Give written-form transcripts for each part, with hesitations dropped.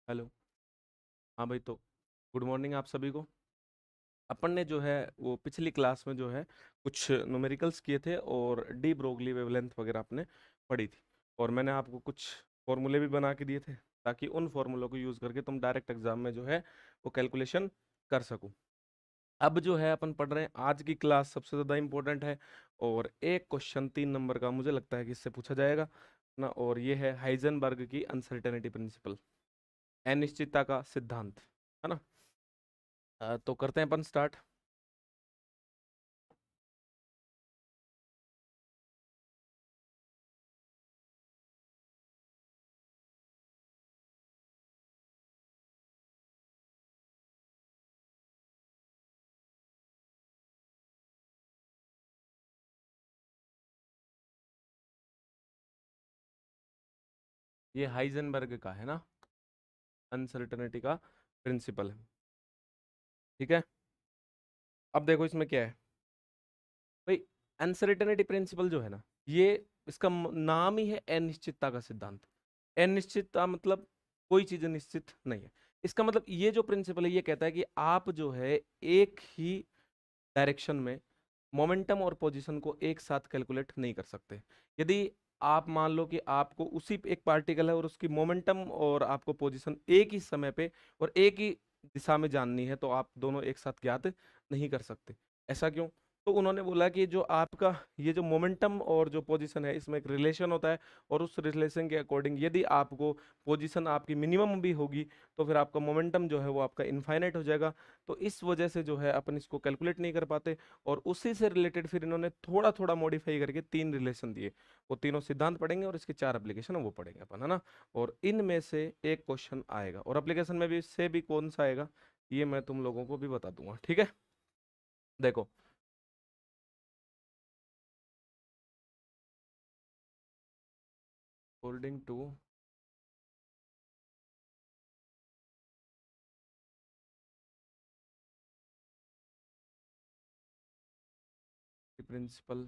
Hello. हाँ भाई, तो गुड मॉर्निंग आप सभी को। अपन ने जो है वो पिछली क्लास में जो है कुछ न्यूमेरिकल्स किए थे और डी ब्रोगली वेवलेंथ वगैरह आपने पढ़ी थी। और मैंने आपको कुछ फॉर्मूले भी बना के दिए थे ताकि उन फॉर्मूलों को यूज़ करके तुम डायरेक्ट एग्जाम में जो है वो कैलकुलेशन कर सको। अब जो है अपन पढ़ रहे हैं, आज की क्लास सबसे ज़्यादा इंपॉर्टेंट है। और एक क्वेश्चन 3 नंबर का मुझे लगता है कि इससे पूछा जाएगा ना, और ये है हाइजेनबर्ग की अनसर्टेनिटी प्रिंसिपल, अनिश्चितता का सिद्धांत, है ना। तो करते हैं अपन स्टार्ट। ये हाइजेनबर्ग का है ना, अनसर्टेनिटी का प्रिंसिपल है। ठीक है। अब देखो इसमें क्या है भाई। अनसर्टेनिटी प्रिंसिपल जो है ना, ये इसका नाम ही है अनिश्चितता का सिद्धांत। अनिश्चितता मतलब कोई चीज निश्चित नहीं है। इसका मतलब ये जो प्रिंसिपल है ये कहता है कि आप जो है एक ही डायरेक्शन में मोमेंटम और पोजीशन को एक साथ कैलकुलेट नहीं कर सकते। यदि आप मान लो कि आपको उसी एक पार्टिकल है और उसकी मोमेंटम और आपको पोजीशन एक ही समय पे और एक ही दिशा में जाननी है, तो आप दोनों एक साथ ज्ञात नहीं कर सकते। ऐसा क्यों? तो उन्होंने बोला कि जो आपका ये जो मोमेंटम और जो पोजीशन है इसमें एक रिलेशन होता है, और उस रिलेशन के अकॉर्डिंग यदि आपको पोजीशन आपकी मिनिमम भी होगी तो फिर आपका मोमेंटम जो है वो आपका इनफाइनाइट हो जाएगा। तो इस वजह से जो है अपन इसको कैलकुलेट नहीं कर पाते। और उसी से रिलेटेड फिर इन्होंने थोड़ा थोड़ा मॉडिफाई करके 3 रिलेशन दिए। वो तीनों सिद्धांत पढ़ेंगे और इसके 4 एप्लीकेशन वो पढ़ेंगे अपन, है ना। और इनमें से एक क्वेश्चन आएगा, और एप्लीकेशन में भी से भी कौन सा आएगा ये मैं तुम लोगों को भी बता दूंगा, ठीक है। देखो, according to principle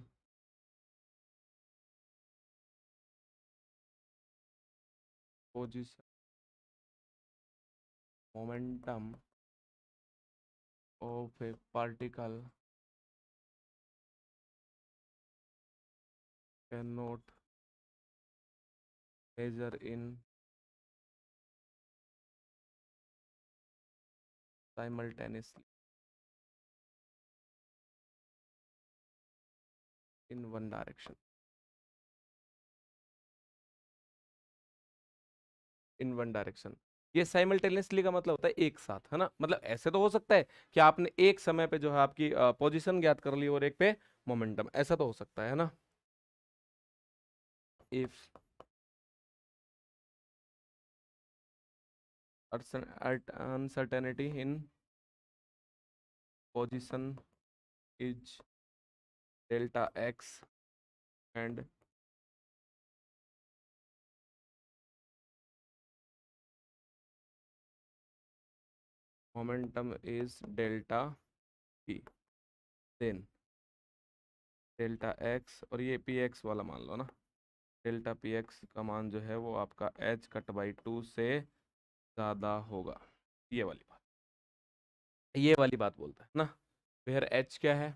position momentum of a particle can not measure in simultaneously in one direction. In one direction, ये साइमल्टेनियसली का मतलब होता है एक साथ, है ना। मतलब ऐसे तो हो सकता है कि आपने एक समय पे जो है आपकी पोजीशन ज्ञात कर ली और एक पे मोमेंटम, ऐसा तो हो सकता है ना। If uncertainty in position is delta x and momentum is delta p, then delta x, और ये पी एक्स वाला मान लो ना, डेल्टा पी एक्स का मान जो है वो आपका एच कट बाई 2 से ज़्यादा होगा। ये वाली बात, ये वाली बात बोलता है ना। वेयर एच क्या है?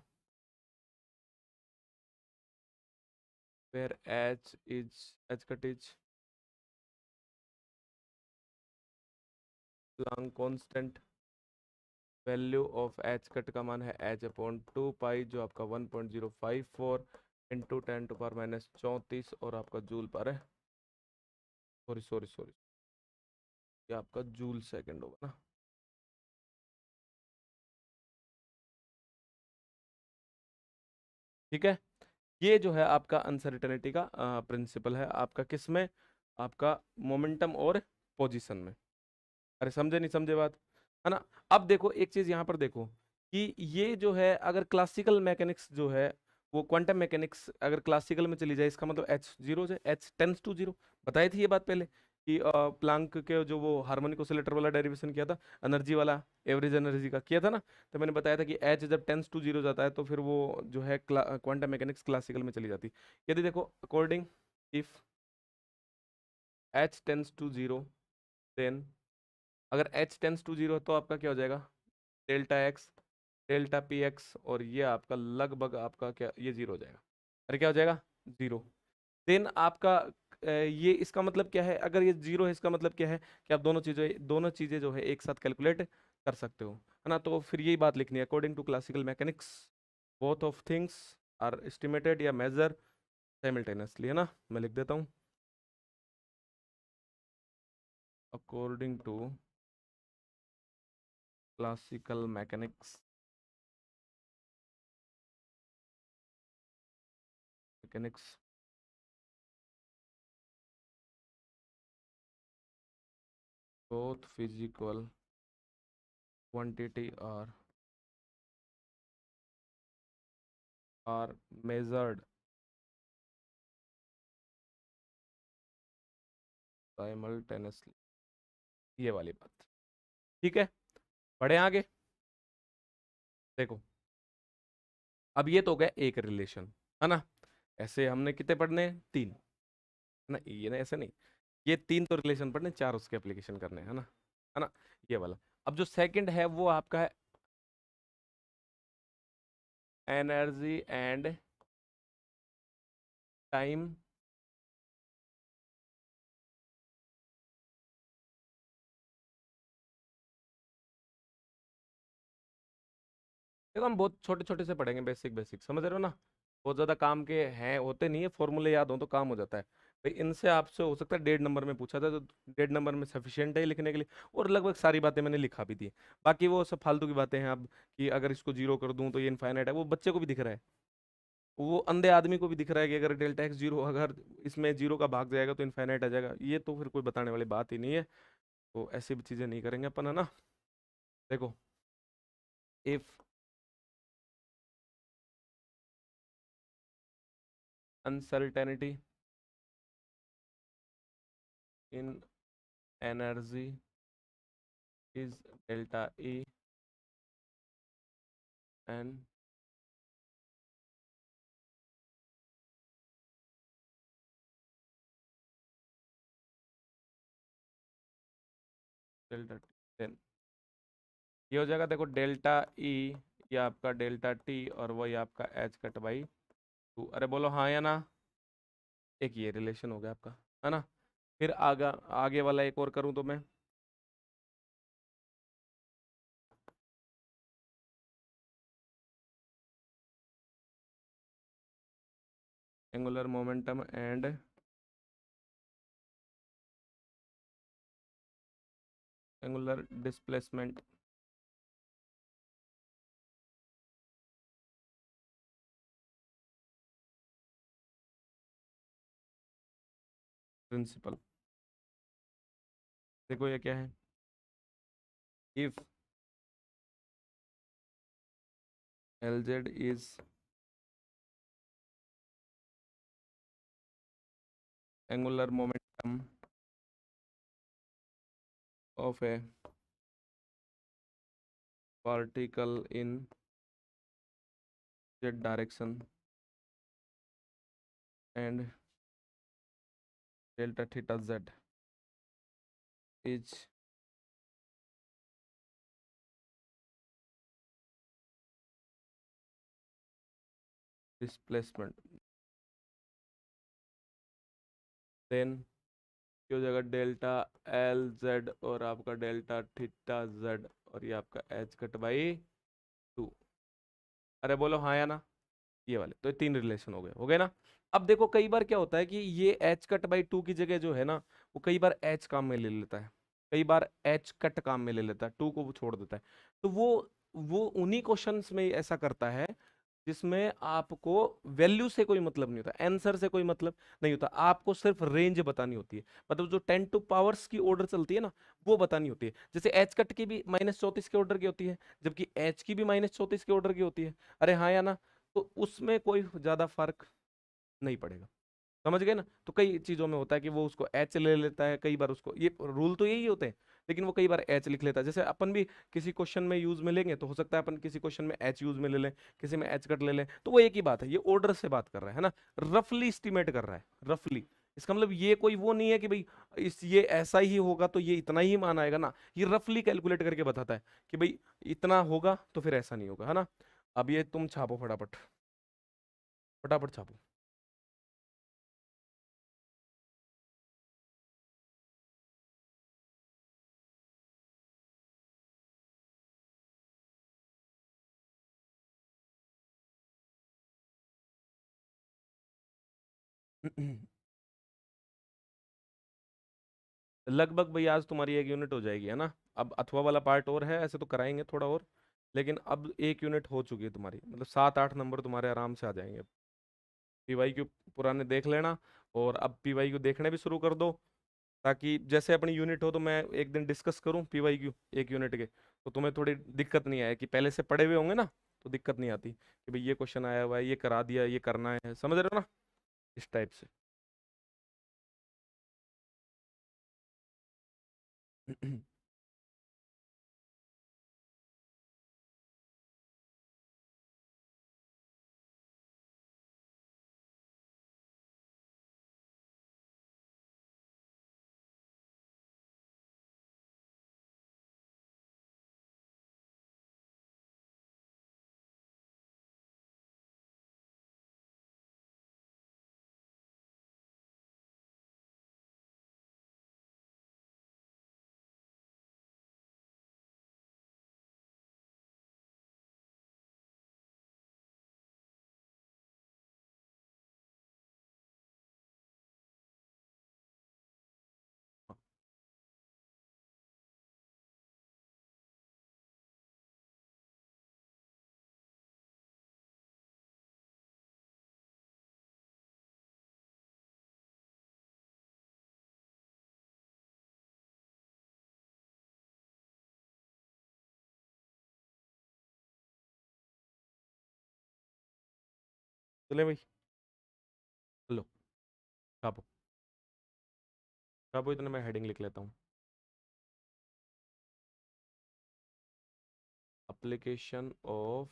Where H is, H cut is Planck constant. Value of H cut का मान है एच अपॉन 2 पाई, जो आपका 1.054 इंटू 10⁻⁻34, और आपका जूल पर है। सॉरी सॉरी सॉरी, ये आपका जूल सेकंड होगा ना। ठीक है। ये जो है आपका अनसर्टेनिटी का प्रिंसिपल है, आपका किस में? आपका मोमेंटम और पोजीशन में। अरे समझे नहीं समझे बात, है ना। अब देखो एक चीज यहाँ पर देखो कि ये जो है अगर क्लासिकल मैकेनिक्स जो है वो क्वांटम मैकेनिक्स अगर क्लासिकल में चली जाए, इसका मतलब एच जीरो है, एच टेंस टू जीरो। बताई थी ये बात पहले कि प्लांक के जो वो हार्मोनिक ऑसिलेटर वाला डेरिवेशन किया था, एनर्जी वाला, एवरेज एनर्जी का किया था ना। तो मैंने बताया था कि एच जब टेंस टू जीरो जाता है तो फिर वो जो है क्वांटम मैकेनिक्स क्लासिकल में चली जाती। यदि देखो according, if h tends to zero, then अगर h टेंस टू 0 तो आपका क्या हो जाएगा, delta x delta p x, और ये आपका लगभग आपका क्या, ये 0 हो जाएगा। अरे क्या हो जाएगा, 0। देन आपका ये इसका मतलब क्या है, अगर ये 0 है इसका मतलब क्या है कि आप दोनों चीजें जो है एक साथ कैलकुलेट कर सकते हो, है ना। तो फिर यही बात लिखनी है, according to classical mechanics both of things are estimated या मेजर साइमल्टेनियसली, है ना। मैं लिख देता हूँ, according to classical mechanics both physical quantity are measured simultaneously, ये वाली बात, ठीक है। बढ़े आगे, देखो अब ये तो हो गया एक रिलेशन, है ना। ऐसे हमने कितने पढ़ने हैं, 3, है ना। ये ना ऐसे नहीं, ये 3 तो रिलेशन पढ़ने, 4 उसके एप्लीकेशन करने हैं, है ना, ये वाला। अब जो सेकंड है वो आपका है एनर्जी एंड टाइम, देखो हम बहुत छोटे छोटे से पढ़ेंगे, बेसिक बेसिक, समझ रहे हो ना। बहुत ज्यादा काम के हैं होते नहीं है, फॉर्मूले याद हो तो काम हो जाता है भाई। इनसे आपसे हो सकता है 1.5 नंबर में पूछा था, तो 1.5 नंबर में सफिशियंट है लिखने के लिए, और लगभग सारी बातें मैंने लिखा भी दी। बाकी वो सब फालतू की बातें हैं अब, कि अगर इसको 0 कर दूं तो ये इनफाइनाइट है, वो बच्चे को भी दिख रहा है, वो अंधे आदमी को भी दिख रहा है कि अगर डेल्टा एक्स 0, अगर इसमें 0 का भाग जाएगा तो इनफाइनाइट आ जाएगा। ये तो फिर कोई बताने वाली बात ही नहीं है, तो ऐसी भी चीजें नहीं करेंगे अपन, है ना। देखो, if uncertainty in energy is delta E and delta t, then ये हो जाएगा, देखो डेल्टा ई, ये आपका डेल्टा टी, और वही आपका एच कट बाई 2। अरे बोलो हाँ या ना, एक ये रिलेशन हो गया आपका, है ना। फिर आगे वाला एक और करूं तो मैं, angular momentum and angular displacement principle. देखो ये क्या है, if LZ is angular momentum of a particle in Z direction and delta theta z is displacement, then की हो जाएगा डेल्टा एल जेड और आपका डेल्टा थीटा जेड, और ये आपका एच कट बाई 2। अरे बोलो हाँ या ना, ये वाले तो ये 3 रिलेशन हो गए ना। अब देखो कई बार क्या होता है कि ये एच कट बाई 2 की जगह जो है ना, वो कई बार एच काम में ले लेता है, कई बार एच कट काम में ले लेता है, 2 को वो छोड़ देता है। तो वो उन्हीं क्वेश्चंस में ऐसा करता है जिसमें आपको वैल्यू से कोई मतलब नहीं होता, आंसर से कोई मतलब नहीं होता, आपको सिर्फ रेंज बतानी होती है। मतलब जो 10 टू पावर्स की ऑर्डर चलती है ना, वो बतानी होती है। जैसे एच कट की भी -34 के ऑर्डर की होती है, जबकि एच की भी -34 के ऑर्डर की होती है। अरे हाँ या ना, तो उसमें कोई ज्यादा फर्क नहीं पड़ेगा, समझ गए ना। तो कई चीजों में होता है कि वो उसको एच ले लेता है, कई बार उसको, ये रूल तो यही होते हैं, लेकिन वो कई बार एच लिख लेता है। जैसे अपन भी किसी क्वेश्चन में यूज में लेंगे, तो हो सकता है अपन किसी क्वेश्चन में एच यूज में ले लें, किसी में एच कट ले लें, तो वो एक ही बात है, ये ऑर्डर से बात कर रहा है ना, रफली एस्टिमेट कर रहा है, रफली इसका मतलब ये कोई वो नहीं है कि भाई इस ये ऐसा ही होगा तो ये इतना ही मान आएगा ना, ये रफली कैलकुलेट करके बताता है कि भाई इतना होगा तो फिर ऐसा नहीं होगा, है ना। अब ये तुम छापो फटाफट, फटाफट छापो। लगभग भाई आज तुम्हारी एक यूनिट हो जाएगी, है ना। अब अथवा वाला पार्ट और है, ऐसे तो कराएंगे थोड़ा और, लेकिन अब एक यूनिट हो चुकी है तुम्हारी, मतलब 7-8 नंबर तुम्हारे आराम से आ जाएंगे। पीवाई क्यू पुराने देख लेना, और अब पीवाई क्यू देखने भी शुरू कर दो, ताकि जैसे अपनी यूनिट हो तो मैं एक दिन डिस्कस करूं पीवाई क्यू एक यूनिट के, तो तुम्हें थोड़ी दिक्कत नहीं आए कि पहले से पढ़े हुए होंगे ना, तो दिक्कत नहीं आती कि भाई ये क्वेश्चन आया हुआ है, ये करा दिया, ये करना है, समझ रहे हो ना, इस टाइप से। चले भाई, लो छापो, छापो, इतने मैं हेडिंग लिख लेता हूँ। एप्लीकेशन ऑफ,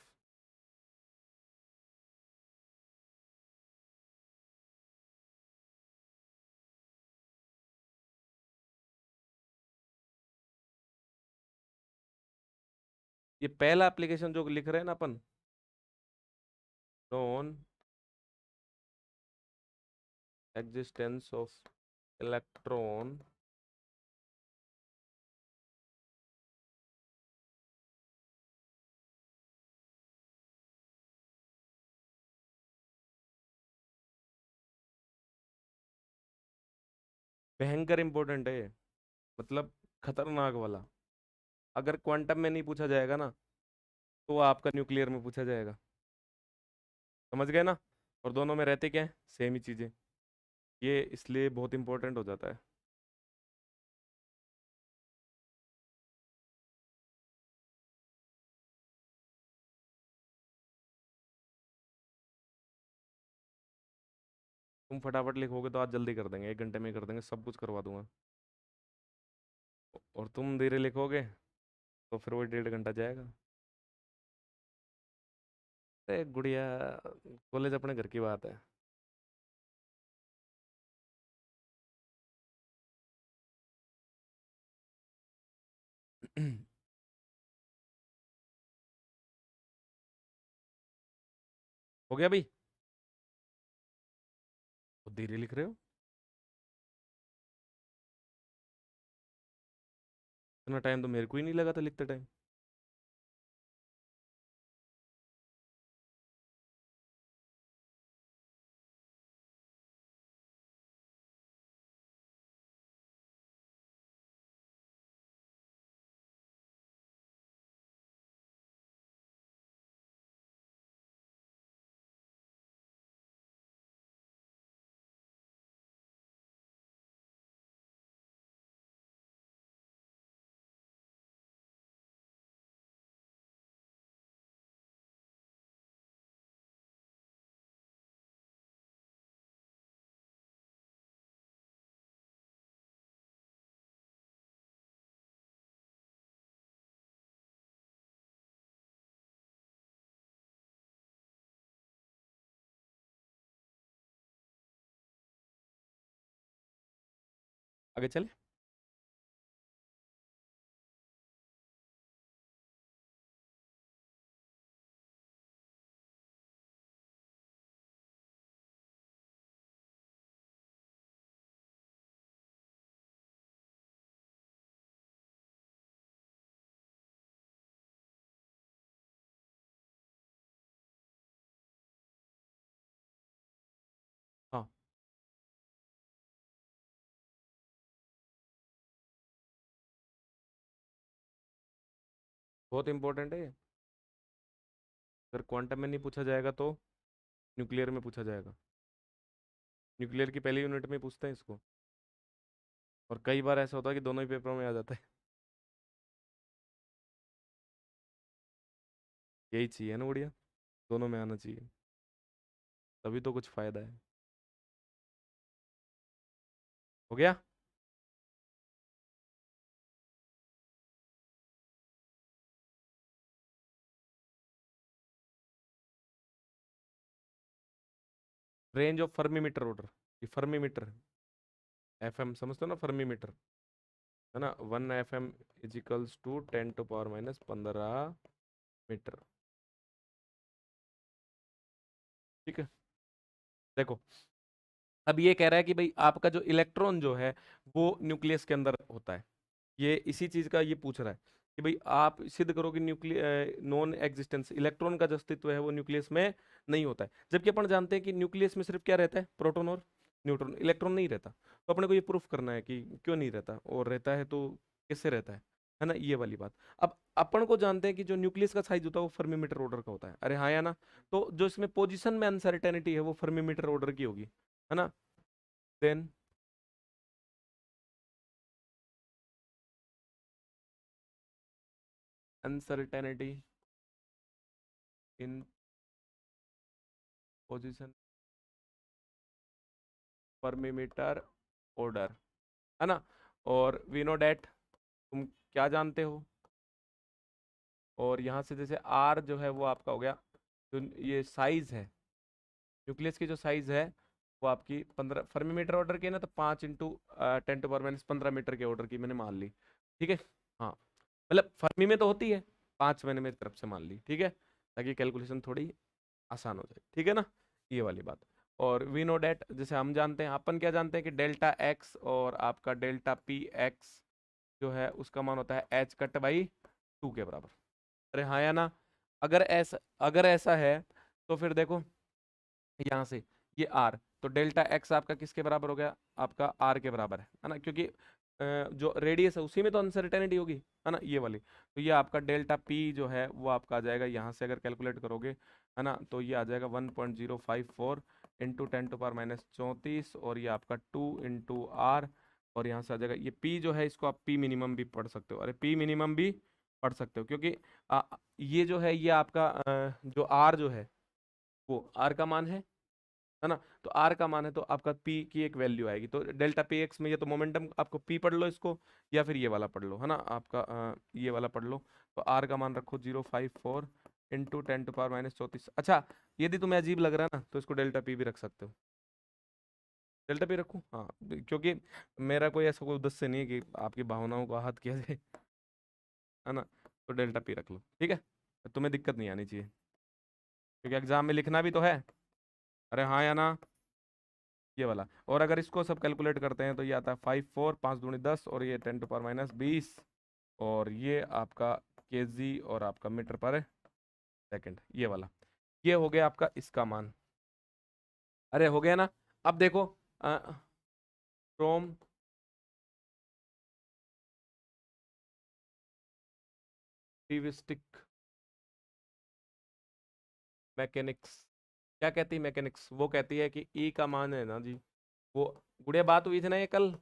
ये पहला एप्लीकेशन जो लिख रहे हैं ना अपन, नॉन एग्जिस्टेंस ऑफ इलेक्ट्रॉन भयंकर इंपॉर्टेंट है, मतलब खतरनाक वाला। अगर क्वांटम में नहीं पूछा जाएगा ना, तो आपका न्यूक्लियर में पूछा जाएगा, समझ गए ना। और दोनों में रहते क्या है, सेम ही चीजें, ये इसलिए बहुत इंपॉर्टेंट हो जाता है। तुम फटाफट लिखोगे तो आज जल्दी कर देंगे, 1 घंटे में ही कर देंगे, सब कुछ करवा दूंगा। और तुम धीरे लिखोगे तो फिर वो 1.5 घंटा जाएगा। अरे गुड़िया, कॉलेज अपने घर की बात है। हो गया भाई, तो धीरे लिख रहे हो, इतना टाइम तो मेरे को ही नहीं लगा था लिखते टाइम। आगे चले। हाँ, बहुत इंपॉर्टेंट है ये। अगर क्वांटम में नहीं पूछा जाएगा तो न्यूक्लियर में पूछा जाएगा। न्यूक्लियर की पहली यूनिट में पूछते हैं इसको। और कई बार ऐसा होता है कि दोनों ही पेपरों में आ जाता है। यही चाहिए ना, बढ़िया। दोनों में आना चाहिए, तभी तो कुछ फायदा है। हो गया। Range of Fermi order. ये फर्मी, एफएम समझते हो ना, फर्मी, है ना। 1 FM इजिकल्स टू 10⁻⁻15 मीटर। ठीक है। देखो, अब ये कह रहा है कि भाई आपका जो इलेक्ट्रॉन जो है वो न्यूक्लियस के अंदर होता है। ये इसी चीज का ये पूछ रहा है कि भाई आप सिद्ध करो कि न्यूक्लिय नॉन एग्जिस्टेंस इलेक्ट्रॉन का जो अस्तित्व है वो न्यूक्लियस में नहीं होता है। जबकि अपन जानते हैं कि न्यूक्लियस में सिर्फ क्या रहता है, प्रोटॉन और न्यूट्रॉन, इलेक्ट्रॉन नहीं रहता। तो अपने को ये प्रूफ करना है कि क्यों नहीं रहता, और रहता है तो किससे रहता है ना, ये वाली बात। अब अपन को जानते हैं कि जो न्यूक्लियस का साइज होता है वो फर्मीमीटर ऑर्डर का होता है, अरे हाँ या ना। तो जो इसमें पोजीशन में अनसर्टेनिटी है वो फर्मीमीटर ऑर्डर की होगी, है ना। Then uncertainty in position fermi meter order, है ना। और वी नो डैट, तुम क्या जानते हो। और यहाँ से जैसे आर जो है वो आपका हो गया, जो ये साइज है न्यूक्लियस की, जो साइज है वो आपकी 15 फर्मीमीटर ऑर्डर की है ना, तो 5 × 10⁻⁻15 मीटर के ऑर्डर की मैंने मान ली। ठीक है। हाँ, मतलब फर्मी में तो होती है, 5 मैंने मेरी तरफ से मान ली, ठीक है, ताकि कैलकुलेशन थोड़ी आसान हो जाए, ठीक है ना, ये वाली बात। और वी नो डेट, जैसे हम जानते हैं, अपन क्या जानते हैं कि डेल्टा एक्स और आपका डेल्टा पी एक्स जो है उसका मान होता है H कट/2 के बराबर। अरे हाँ या ना। अगर ऐसा है तो फिर देखो यहाँ से ये आर, तो डेल्टा एक्स आपका किसके बराबर हो गया, आपका आर के बराबर है ना, क्योंकि जो रेडियस है उसी में तो अनसर्टेनिटी होगी, है ना, ये वाली। तो ये आपका डेल्टा पी जो है वो आपका आ जाएगा, यहाँ से अगर कैलकुलेट करोगे, है ना, तो ये आ जाएगा 1.054 इंटू 10⁻⁻34, और ये आपका 2 × R, और यहाँ से आ जाएगा ये पी जो है, इसको आप पी मिनिमम भी पढ़ सकते हो, अरे पी मिनिमम भी पढ़ सकते हो, क्योंकि आ, ये जो है ये आपका जो आर जो है वो आर का मान है ना। तो आर का मान है तो आपका पी की एक वैल्यू आएगी, तो डेल्टा पी एक्स में ये तो मोमेंटम, आपको पी पढ़ लो इसको, या फिर ये वाला पढ़ लो, है ना, आपका ये वाला पढ़ लो। तो आर का मान रखो 054 इंटू 10⁻⁻34। अच्छा, यदि तुम्हें अजीब लग रहा है ना तो इसको डेल्टा पी भी रख सकते हो। डेल्टा पी रखूँ, हाँ, क्योंकि मेरा कोई ऐसा कोई उद्देश्य नहीं है कि आपकी भावनाओं को आहत किया जाए, है ना। तो डेल्टा पी रख लो, ठीक है, तुम्हें दिक्कत नहीं आनी चाहिए, क्योंकि एग्जाम में लिखना भी तो है। अरे हाँ या ना, ये वाला। और अगर इसको सब कैलकुलेट करते हैं तो ये आता है 54, 5×10, और ये 10⁻⁻20, और ये आपका केजी और आपका मीटर पर सेकंड, ये वाला। ये हो गया आपका इसका मान। अरे हो गया ना। अब देखो फ्रॉम रिविस्टिक मैकेनिक्स, क्या कहती है मैकेनिक्स, वो कहती है कि ई का मान है ना जी, वो गुड़िया बात हुई थी ना ये कल,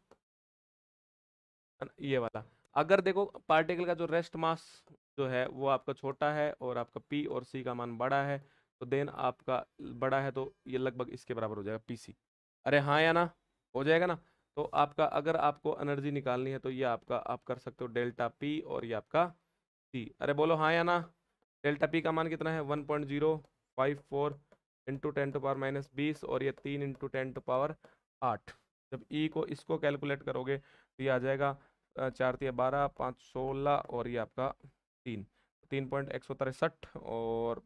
ये वाला। अगर देखो पार्टिकल का जो रेस्ट मास जो है वो आपका छोटा है और आपका पी और सी का मान बड़ा है, तो देन आपका बड़ा है तो ये लगभग इसके बराबर हो जाएगा पीसी। अरे हाँ या ना, हो जाएगा ना। तो आपका अगर आपको एनर्जी निकालनी है तो ये आपका आप कर सकते हो डेल्टा पी और ये आपका सी, अरे बोलो हाँ या ना। डेल्टा पी का मान कितना है, 1.054 इंटू 10⁻⁻20, और ये 3 इंटू 10⁻8। जब ई को इसको कैलकुलेट करोगे तो ये आ जाएगा 4×3 = 12, 5 = 16 और ये आपका 3.163 और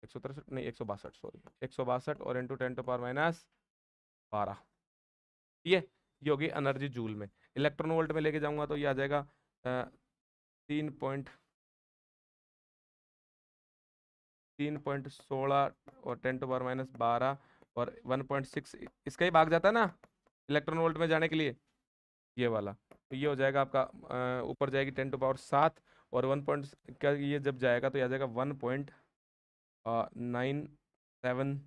163 नहीं 162, सॉरी 162 और इंटू 10⁻⁻12। ये होगी एनर्जी जूल में। इलेक्ट्रॉन वोल्ट में लेके जाऊंगा तो ये आ जाएगा 3.16 और 10⁻⁻12 और 1.6 इसका ही भाग जाता है ना इलेक्ट्रॉन वोल्ट में जाने के लिए, ये वाला। तो ये हो जाएगा आपका ऊपर जाएगी 10⁻7 और 1 क्या ये जब जाएगा तो ये आ जाएगा 1.97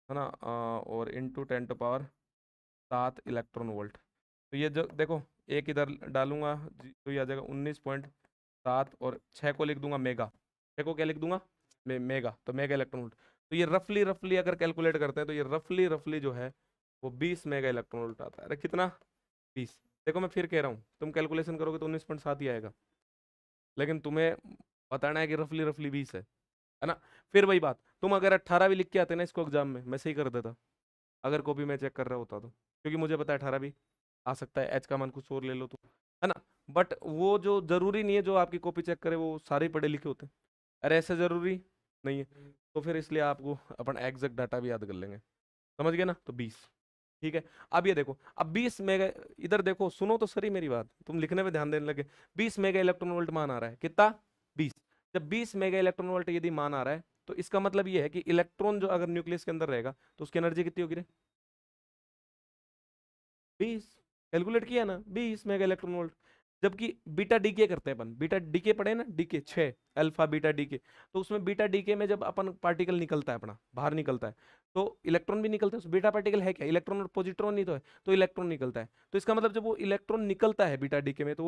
है ना, और इंटू 10�7 इलेक्ट्रॉन वोल्ट। तो ये जो देखो एक इधर डालूंगा तो ये आ जाएगा 19.7 और 6 को लिख दूंगा मेगा। 6 को क्या लिख दूंगा मेगा, तो मेगा इलेक्ट्रॉन वोल्ट। तो ये रफली रफली अगर कैलकुलेट करते हैं तो ये रफली रफली जो है वो 20 मेगा इलेक्ट्रॉन वोल्ट आता है। अरे कितना 20। देखो मैं फिर कह रहा हूँ तुम कैलकुलेशन करोगे तो 19.7 ही आएगा, लेकिन तुम्हें बताना है कि रफली रफली 20 है ना। फिर वही बात, तुम अगर 18 भी लिख के आते ना इसको एग्जाम में मैं सही कर देता, अगर कॉपी में चेक कर रहा होता तो, क्योंकि मुझे पता है 18 भी आ सकता है, एच का मान कुछ और ले लो तो, है ना। बट वो जो जरूरी नहीं है जो आपकी कॉपी चेक करे वो सारे पढ़े लिखे होते हैं, अरे ऐसे जरूरी नहीं है। तो फिर इसलिए आपको अपन एग्जैक्ट डाटा भी याद कर लेंगे, समझ गए ना। तो 20 ठीक है। अब ये देखो, अब 20 मेगा, इधर देखो सुनो तो सही मेरी बात, तुम लिखने में ध्यान देने लगे। 20 मेगा इलेक्ट्रॉन वोल्ट मान आ रहा है, कितना 20। जब 20 मेगा इलेक्ट्रॉन वोल्ट यदि मान आ रहा है तो इसका मतलब ये है कि इलेक्ट्रॉन जो अगर न्यूक्लियस के अंदर रहेगा तो उसकी एनर्जी कितनी होगी रे 20। कैलकुलेट किया ना 20 मेगा इलेक्ट्रॉन वोल्ट। जबकि बीटा डीके करते हैं अपन, बीटा डीके पढ़े ना, डीके 6 अल्फा बीटा डीके। तो उसमें बीटा डीके में जब अपन पार्टिकल निकलता है अपना बाहर निकलता है तो इलेक्ट्रॉन भी निकलता है, उस बीटा पार्टिकल है क्या, इलेक्ट्रॉन और पॉजिट्रॉन ही तो है, तो इलेक्ट्रॉन निकलता है। तो इसका मतलब जब वो इलेक्ट्रॉन निकलता है बीटा डीके में तो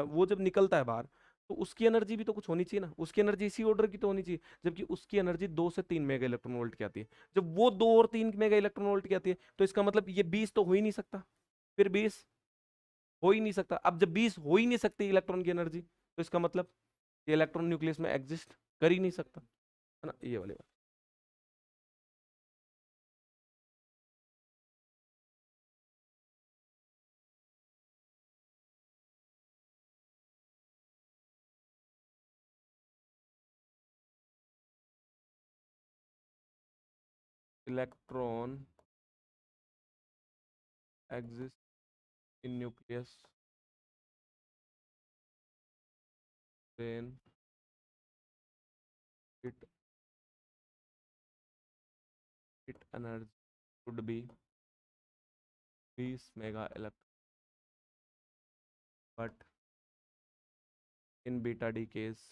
वो जब निकलता है बाहर तो उसकी एनर्जी भी तो कुछ होनी चाहिए ना, उसकी एनर्जी इसी ऑर्डर की तो होनी चाहिए। जबकि उसकी एनर्जी 2 से 3 मेगा इलेक्ट्रॉन वोल्ट की आती है, जब वो 2 और 3 मेगा इलेक्ट्रॉन वोल्ट की आती है तो इसका मतलब ये 20 तो हो ही नहीं सकता, फिर 20 हो ही नहीं सकता। अब जब 20 हो ही नहीं सकती इलेक्ट्रॉन की एनर्जी तो इसका मतलब ये इलेक्ट्रॉन न्यूक्लियस में एग्जिस्ट कर ही नहीं सकता, है ना, ये वाली बात। Electron exist in nucleus then it it energy would be 20 mega electron, but in beta D case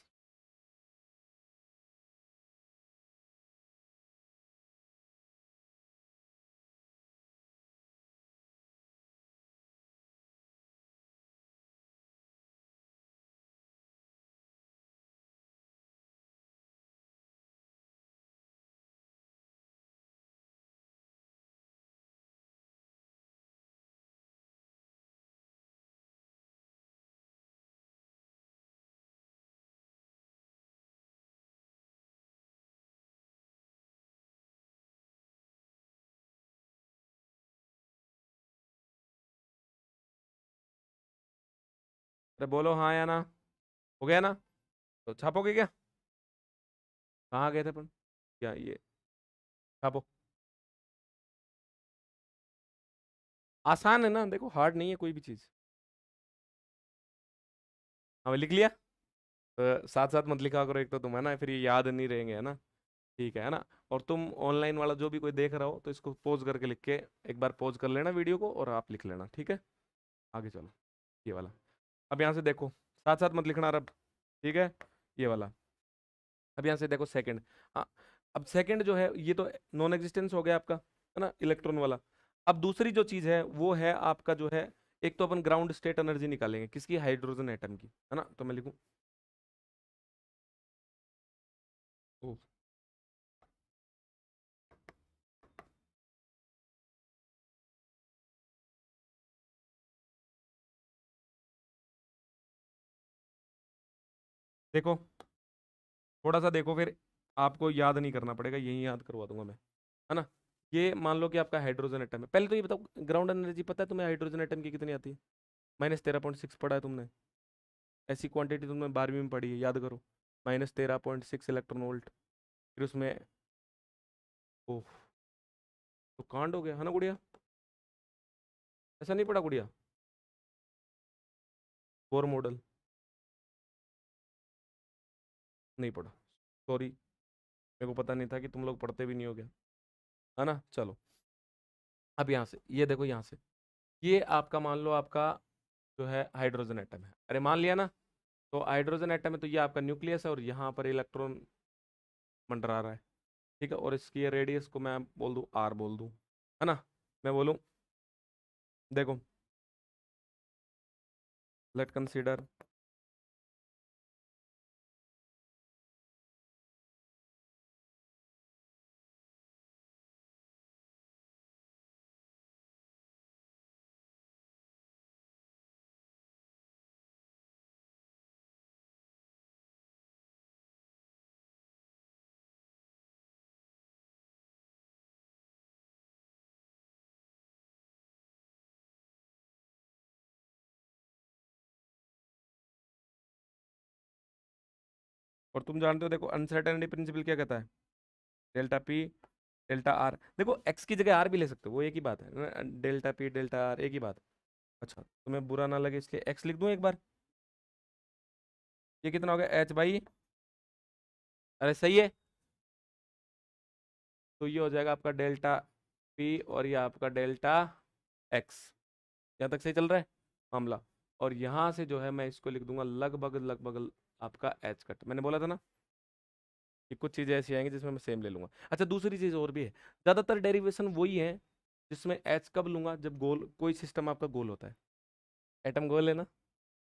अरे बोलो हाँ या ना, हो गया ना, तो छापोगे क्या, कहाँ गए थे अपन, क्या ये छापो। आसान है ना, देखो हार्ड नहीं है कोई भी चीज। हाँ लिख लिया, तो साथ साथ मत लिखा करो, एक तो तुम है ना फिर ये याद नहीं रहेंगे, है ना। ठीक है ना। और तुम ऑनलाइन वाला जो भी कोई देख रहा हो तो इसको पॉज करके लिख के एक बार पॉज कर लेना वीडियो को और आप लिख लेना, ठीक है। आगे चलो, ये वाला। अब यहाँ से देखो, साथ साथ मत लिखना रब, ठीक है, ये वाला। अब यहाँ से देखो सेकंड, हाँ। अब सेकंड जो है ये तो नॉन एग्जिस्टेंस हो गया आपका, है ना, इलेक्ट्रॉन वाला। अब दूसरी जो चीज है वो है आपका जो है, एक तो अपन ग्राउंड स्टेट एनर्जी निकालेंगे किसकी, हाइड्रोजन एटम की, है ना। तो मैं लिखूं ओ, देखो थोड़ा सा देखो, फिर आपको याद नहीं करना पड़ेगा, यही याद करवा दूंगा मैं, है ना। ये मान लो कि आपका हाइड्रोजन एटम है। पहले तो ये बताओ, ग्राउंड एनर्जी पता है तुम्हें हाइड्रोजन एटम की कितनी आती है? -13.6 पढ़ा है तुमने? ऐसी क्वांटिटी तुमने 12वीं में पढ़ी है, याद करो। -13.6 इलेक्ट्रॉन वोल्ट। फिर उसमें, ओह, तो कांड हो गया है ना गुड़िया? ऐसा नहीं पढ़ा गुड़िया? बोर मॉडल नहीं पढ़ा, सॉरी, मेरे को पता नहीं था कि तुम लोग पढ़ते भी नहीं हो गया, है ना। चलो, अब यहाँ से ये देखो, यहाँ से ये आपका मान लो आपका जो है हाइड्रोजन एटम है, अरे मान लिया ना। तो हाइड्रोजन एटम है, तो ये आपका न्यूक्लियस है और यहाँ पर इलेक्ट्रॉन मंडरा रहा है, ठीक है। और इसकी रेडियस को मैं बोल दूँ आर बोल दूँ, है ना। मैं बोलूँ, देखो, लेट कंसीडर और तुम जानते हो, देखो अनसर्टेनिटी प्रिंसिपल क्या कहता है? डेल्टा पी डेल्टा आर, देखो एक्स की जगह आर भी ले सकते हो, वो एक ही बात है। डेल्टा पी डेल्टा आर एक ही बात है। अच्छा, तुम्हें बुरा ना लगे इसलिए एक्स लिख दूं एक बार। ये कितना हो गया, एच बाई, अरे सही है। तो ये हो जाएगा आपका डेल्टा पी और ये आपका डेल्टा एक्स। यहाँ तक सही चल रहा है मामला। और यहाँ से जो है मैं इसको लिख दूंगा लगभग लगभग आपका एच कट। मैंने बोला था ना कि कुछ चीज़ें ऐसी आएंगी जिसमें मैं सेम ले लूंगा। अच्छा, दूसरी चीज़ और भी है, ज़्यादातर डेरिवेशन वही है जिसमें एच कब लूंगा, जब गोल कोई सिस्टम आपका गोल होता है। एटम गोल है ना,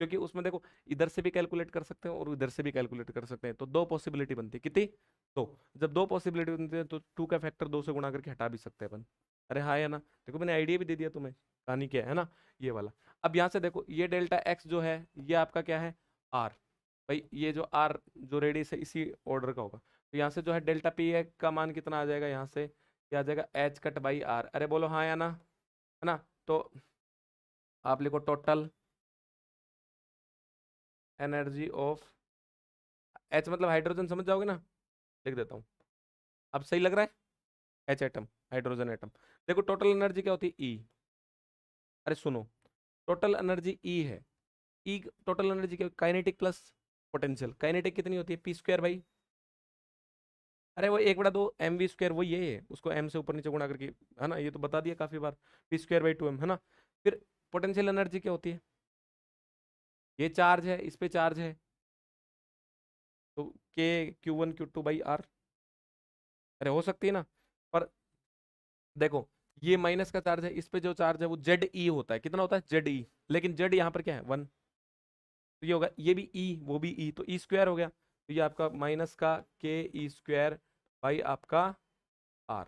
क्योंकि उसमें देखो इधर से भी कैलकुलेट कर सकते हैं और इधर से भी कैलकुलेट कर सकते हैं, तो दो पॉसिबिलिटी बनती है, कितनी? दो। जब दो पॉसिबिलिटी बनती है तो टू का फैक्टर दो से गुणा करके हटा भी सकते हैं अपन। अरे हाँ है ना, देखो मैंने आइडिया भी दे दिया तुम्हें, कहानी क्या है ना, ये वाला। अब यहाँ से देखो, ये डेल्टा एक्स जो है ये आपका क्या है, आर। भाई ये जो आर जो रेडियस है इसी ऑर्डर का होगा, तो यहाँ से जो है डेल्टा पी का मान कितना आ जाएगा, यहाँ से क्या आ जाएगा, एच कट बाई आर। अरे बोलो हाँ या ना, है ना। तो आप लिखो टोटल एनर्जी ऑफ एच, मतलब हाइड्रोजन, समझ जाओगे ना, लिख देता हूँ। अब सही लग रहा है, एच एटम, हाइड्रोजन एटम। देखो टोटल एनर्जी क्या होती है, ई। अरे सुनो, टोटल एनर्जी ई है। ई टोटल एनर्जी क्या, काइनेटिक प्लस पोटेंशियल। काइनेटिक कितनी होती है, पी स्क्वायर भाई। अरे वो 1/2 mv स्क्वायर, वही है, उसको एम से ऊपर नीचे गुणा करके, है ना, ये तो बता दिया काफी बार। p²/2m, है ना। फिर पोटेंशियल एनर्जी क्या होती है, ये चार्ज है, इस पे चार्ज है, तो k Q1 Q2/r। अरे हो सकती है ना, पर देखो ये माइनस का चार्ज है, इस पे जो चार्ज है वो जेड ई होता है, कितना होता है, जेड ई। लेकिन जेड यहाँ पर क्या है, 1। तो ये होगा, ये भी ई वो भी ई, तो ई स्क्वायर हो गया। तो ये आपका माइनस का k E² आपका आर।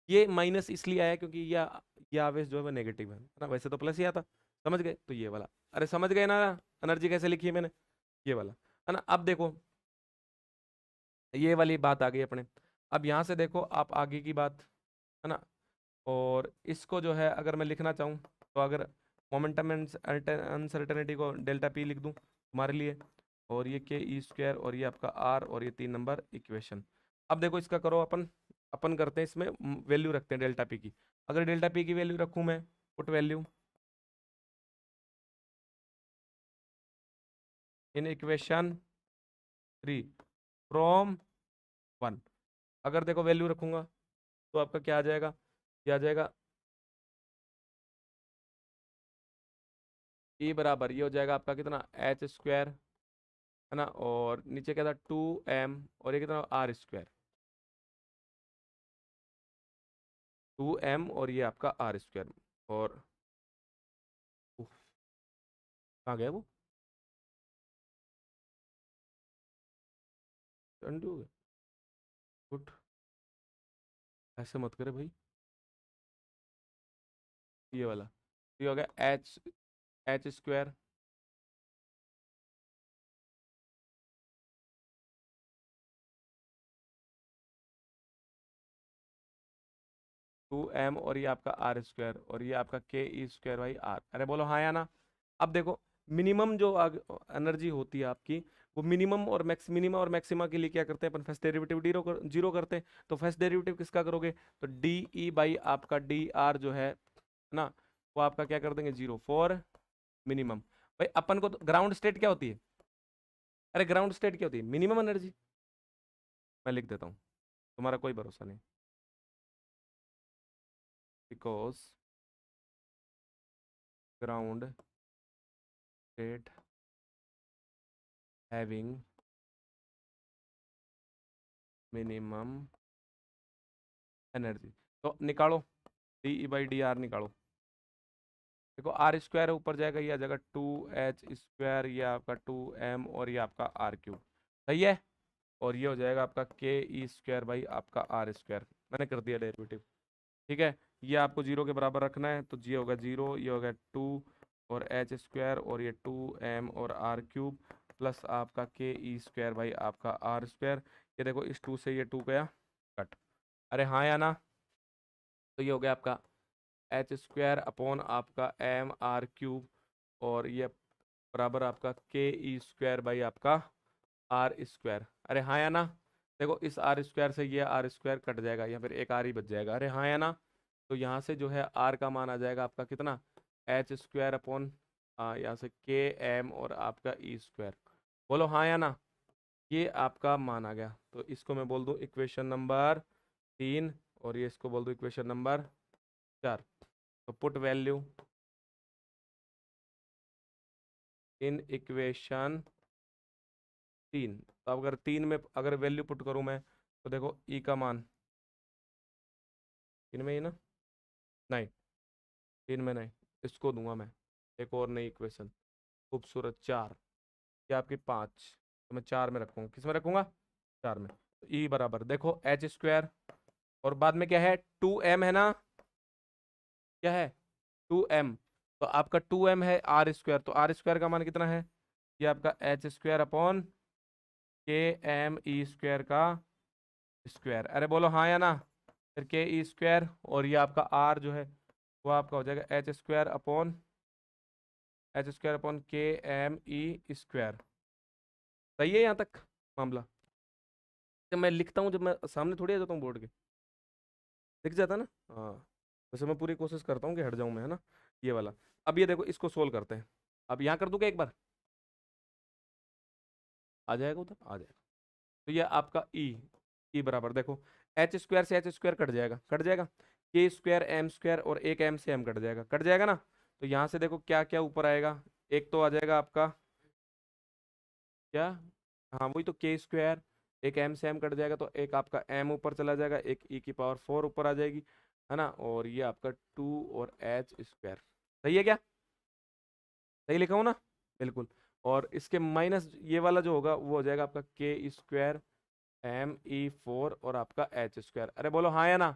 ये माइनस इसलिए आया क्योंकि ये आवेश जो है वो नेगेटिव है ना, वैसे तो प्लस ही आता। समझ गए, तो ये वाला, अरे समझ गए ना एनर्जी कैसे लिखी है मैंने, ये वाला, है ना। अब देखो ये वाली बात आ गई अपने। अब यहाँ से देखो आप आगे की बात, है ना। और इसको जो है अगर मैं लिखना चाहूँ, तो अगर मोमेंटम अनसर्टेनिटी को डेल्टा पी लिख दूँ तुम्हारे लिए, और ये k E² और ये आपका आर, और ये 3 नंबर इक्वेशन। अब देखो इसका करो अपन, अपन करते हैं इसमें वैल्यू रखते हैं डेल्टा पी की। अगर डेल्टा पी की वैल्यू रखूँ मैं, put value in equation 3 from 1। अगर देखो वैल्यू रखूंगा तो आपका क्या आ जाएगा, क्या आ जाएगा, ई बराबर ये हो जाएगा आपका कितना, h² है ना, और नीचे क्या था 2m, और ये कितना, r²। 2m और ये आपका r²। और उफ, कहाँ गया वो, ठंडी हो गया, गुड, ऐसे मत करे भाई। ये वाला, ये हो गया h² 2m और ये आपका आर स्क्वायर और ये आपका के ई स्क्वायर बाई आर। अरे बोलो हाँ या ना। अब देखो मिनिमम जो एनर्जी होती है आपकी, वो मिनिमम और मिनिमम और मैक्सिमा के लिए क्या करते हैं अपन, फर्स्ट डेरिवेटिव जीरो करते हैं। तो फर्स्ट डेरिवेटिव किसका करोगे, तो डी ई बाई आपका डी आर जो है ना, वो आपका क्या कर देंगे, जीरो फॉर मिनिमम। भाई अपन को ग्राउंड स्टेट क्या होती है, अरे ग्राउंड स्टेट क्या होती है, मिनिमम एनर्जी। मैं लिख देता हूँ, तुम्हारा कोई भरोसा नहीं, because ground state having minimum energy. तो निकालो, D E by D R निकालो। देखो आर स्क्वायर ऊपर जाएगा, ये आ जाएगा 2h स्क्वायर, ये आपका 2m और ये आपका आर क्यूब, सही है। और ये हो जाएगा आपका के ई स्क्वायर बाई आपका आर स्क्वायर, मैंने कर दिया डेरिवेटिव, ठीक है। ये आपको जीरो के बराबर रखना है, तो ये होगा जीरो, ये होगा 2 और एच स्क्वायर और ये 2m और आर क्यूब प्लस आपका के ई स्क्वायर बाई आपका आर स्क्वायर। ये देखो इस 2 से ये 2 गया कट, अरे हाँ या ना। तो ये हो गया आपका एच स्क्वायर अपॉन आपका एम आर क्यूब और ये बराबर आपका के ई स्क्वायर बाई आपका आर स्क्वायर। अरे हाँ या ना। देखो इस आर स्क्वायर से ये आर स्क्वायर कट जाएगा, या फिर एक आर ही बच जाएगा, अरे हाँ या ना। तो यहाँ से जो है आर का मान आ जाएगा आपका कितना, एच स्क्वायर अपॉन यहाँ से के एम और आपका ई स्क्वायर। बोलो हाँ या ना। ये आपका मान आ गया, तो इसको मैं बोल दूँ इक्वेशन नंबर 3 और ये इसको बोल दूँ इक्वेशन नंबर 4। तो पुट वैल्यू इन इक्वेशन 3। तो अब अगर 3 में अगर वैल्यू पुट करूं मैं, तो देखो ई का मान 3 में ही ना, नहीं 3 में नहीं, इसको दूंगा मैं एक और नई इक्वेशन, खूबसूरत 4, ये आपकी 5, तो मैं 4 में रखूंगा, किस में रखूंगा, 4 में। तो ई बराबर देखो एच स्क्वायर और बाद में क्या है 2m है ना, क्या है 2m। तो आपका 2m है आर स्क्वायर, तो आर स्क्वायर का मान कितना है, ये आपका एच स्क्वायर अपॉन के एम ई स्क्वायर का स्क्वायर। अरे बोलो हाँ या ना। फिर के ई स्क्वायर और ये आपका आर जो है वो आपका हो जाएगा एच स्क्वायर अपॉन के एम ई स्क्वायर। सही है यहाँ तक मामला। जब मैं लिखता हूँ, जब मैं सामने थोड़ी आ जाता हूँ बोर्ड के, दिख जाता है ना। हाँ, वैसे मैं पूरी कोशिश करता हूँ कि हट जाऊँ मैं, है ना, ये वाला। अब ये देखो इसको सोल्व करते हैं। अब यहाँ कर दूँ क्या एक बार, आ जाएगा उधर, आ जाएगा। तो ये आपका ई बराबर देखो एच स्क्वायर से एच स्क्वायर कट जाएगा, कट जाएगा, के स्क्वायर एम स्क्वायर और एक एम से एम कट जाएगा ना। तो यहाँ से देखो क्या क्या ऊपर आएगा, एक तो आ जाएगा आपका क्या, हाँ वही तो के स्क्वायर, एक एम से एम कट जाएगा, तो एक आपका एम ऊपर चला जाएगा, एक ई की पावर 4 ऊपर आ जाएगी, है ना, और ये आपका 2 और एच स्क्वायर। सही है क्या, सही लिखा हूँ ना, बिल्कुल। और इसके माइनस ये वाला जो होगा वो हो जाएगा आपका के स्क्वायर एम ई 4 और आपका एच स्क्वायर। अरे बोलो हाँ या ना।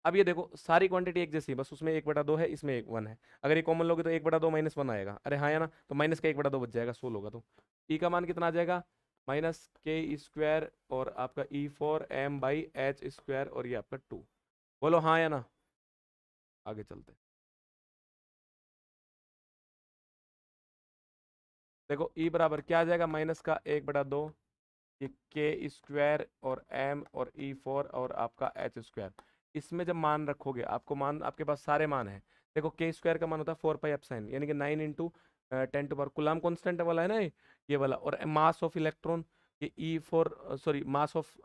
अब ये देखो सारी क्वांटिटी एक जैसी है, बस उसमें 1/2 है, इसमें 1 है। अगर ये कॉमन लोगे तो 1/2 -1 आएगा, अरे हाँ या ना। तो माइनस का 1/2 बच जाएगा, 16 होगा। तो ई का मान कितना आ जाएगा, माइनस के स्क्वायर और आपका E4m बाई एच स्क्वायर और ये आपका 2। बोलो हाँ या ना, आगे चलते हैं। देखो ई बराबर क्या आ जाएगा, माइनस का 1/2, ये के स्क्वायर और एम और E4 और आपका एच स्क्वायर। इसमें जब मान रखोगे, आपको मान आपके पास सारे मान है। देखो के स्क्वायर का मान होता है 4πε, यानी कि 9 × 10⁻⁴ कूलाम कांस्टेंट वाला है ना ये वाला। और मास ऑफ इलेक्ट्रॉन, ये E4 सॉरी मास ऑफ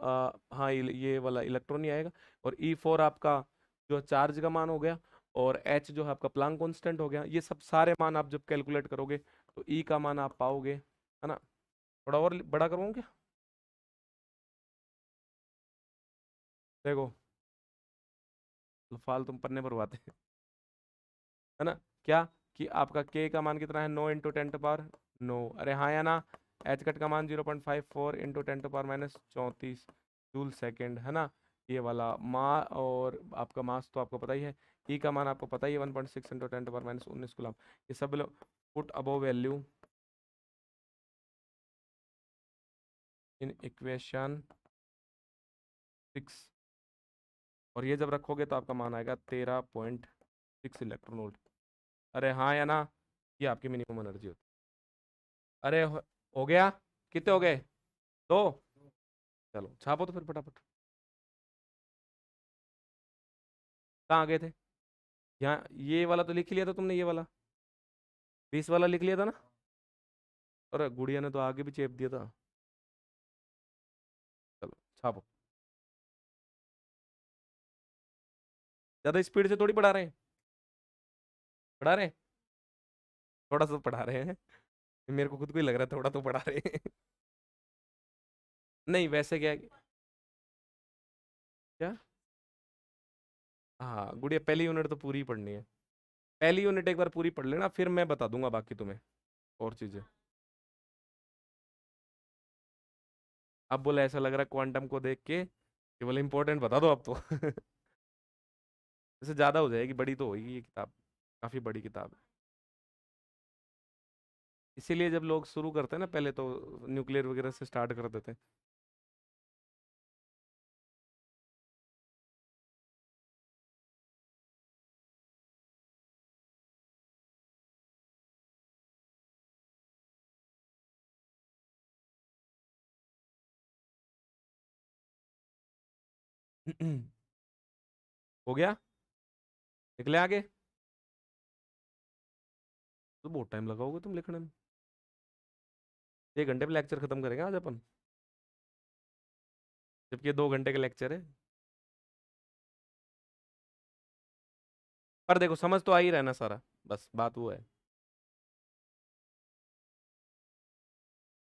हाँ ये वाला इलेक्ट्रॉन ही आएगा। और E4 आपका जो चार्ज का मान हो गया, और H जो है आपका प्लांक कांस्टेंट हो गया। ये सब सारे मान आप जब कैलकुलेट करोगे तो E का मान आप पाओगे, है ना। थोड़ा और बड़ा करूँ क्या, देखो फालतू पन्ने पर बातें है ना। क्या कि आपका के का मान कितना है, 9 × 10⁻⁹ अरे हाँ या ना। एच कट का मान 0.54 × 10⁻34 जूल सेकेंड, है ना। ये वाला और आपका मास तो आपको पता ही है। ई का मान आपको पता ही है 1.6 × 10⁻19 कूलम। ये सब लोग put above value in equation 6 और ये जब रखोगे तो आपका मान आएगा 13.6 इलेक्ट्रॉन वोल्ट। अरे हाँ या ना, ये आपकी मिनिमम एनर्जी होती है। अरे हो गया, कितने हो गए? दो। चलो छापो तो फिर फटाफट। कहाँ गए थे? यहाँ ये वाला तो लिख ही लिया था तुमने, ये वाला 20 वाला लिख लिया था ना। अरे गुड़िया ने तो आगे भी चेप दिया था। चलो छापो। ज्यादा स्पीड से थोड़ी पढ़ा रहे हैं, पढ़ा रहे हैं, थोड़ा सा पढ़ा रहे हैं। मेरे को खुद को ही लग रहा है थोड़ा तो पढ़ा रहे हैं। नहीं वैसे क्या है क्या? हाँ गुड़िया, पहली यूनिट तो पूरी ही पढ़नी है। पहली यूनिट एक बार पूरी पढ़ लेना, फिर मैं बता दूंगा बाकी तुम्हें और चीजें। अब बोले ऐसा लग रहा है क्वांटम को देख के कि बोले इंपॉर्टेंट बता दो अब तो। जैसे ज्यादा हो जाएगी, बड़ी तो होगी ये किताब, काफी बड़ी किताब है। इसीलिए जब लोग शुरू करते हैं ना पहले तो न्यूक्लियर वगैरह से स्टार्ट कर देते हैं। हो गया, निकले आगे। तो बहुत टाइम लगाओगे तुम लिखने में। 1 घंटे में लेक्चर खत्म करेंगे आज अपन, जबकि ये 2 घंटे का लेक्चर है। पर देखो समझ तो आ ही रहना सारा, बस बात वो है।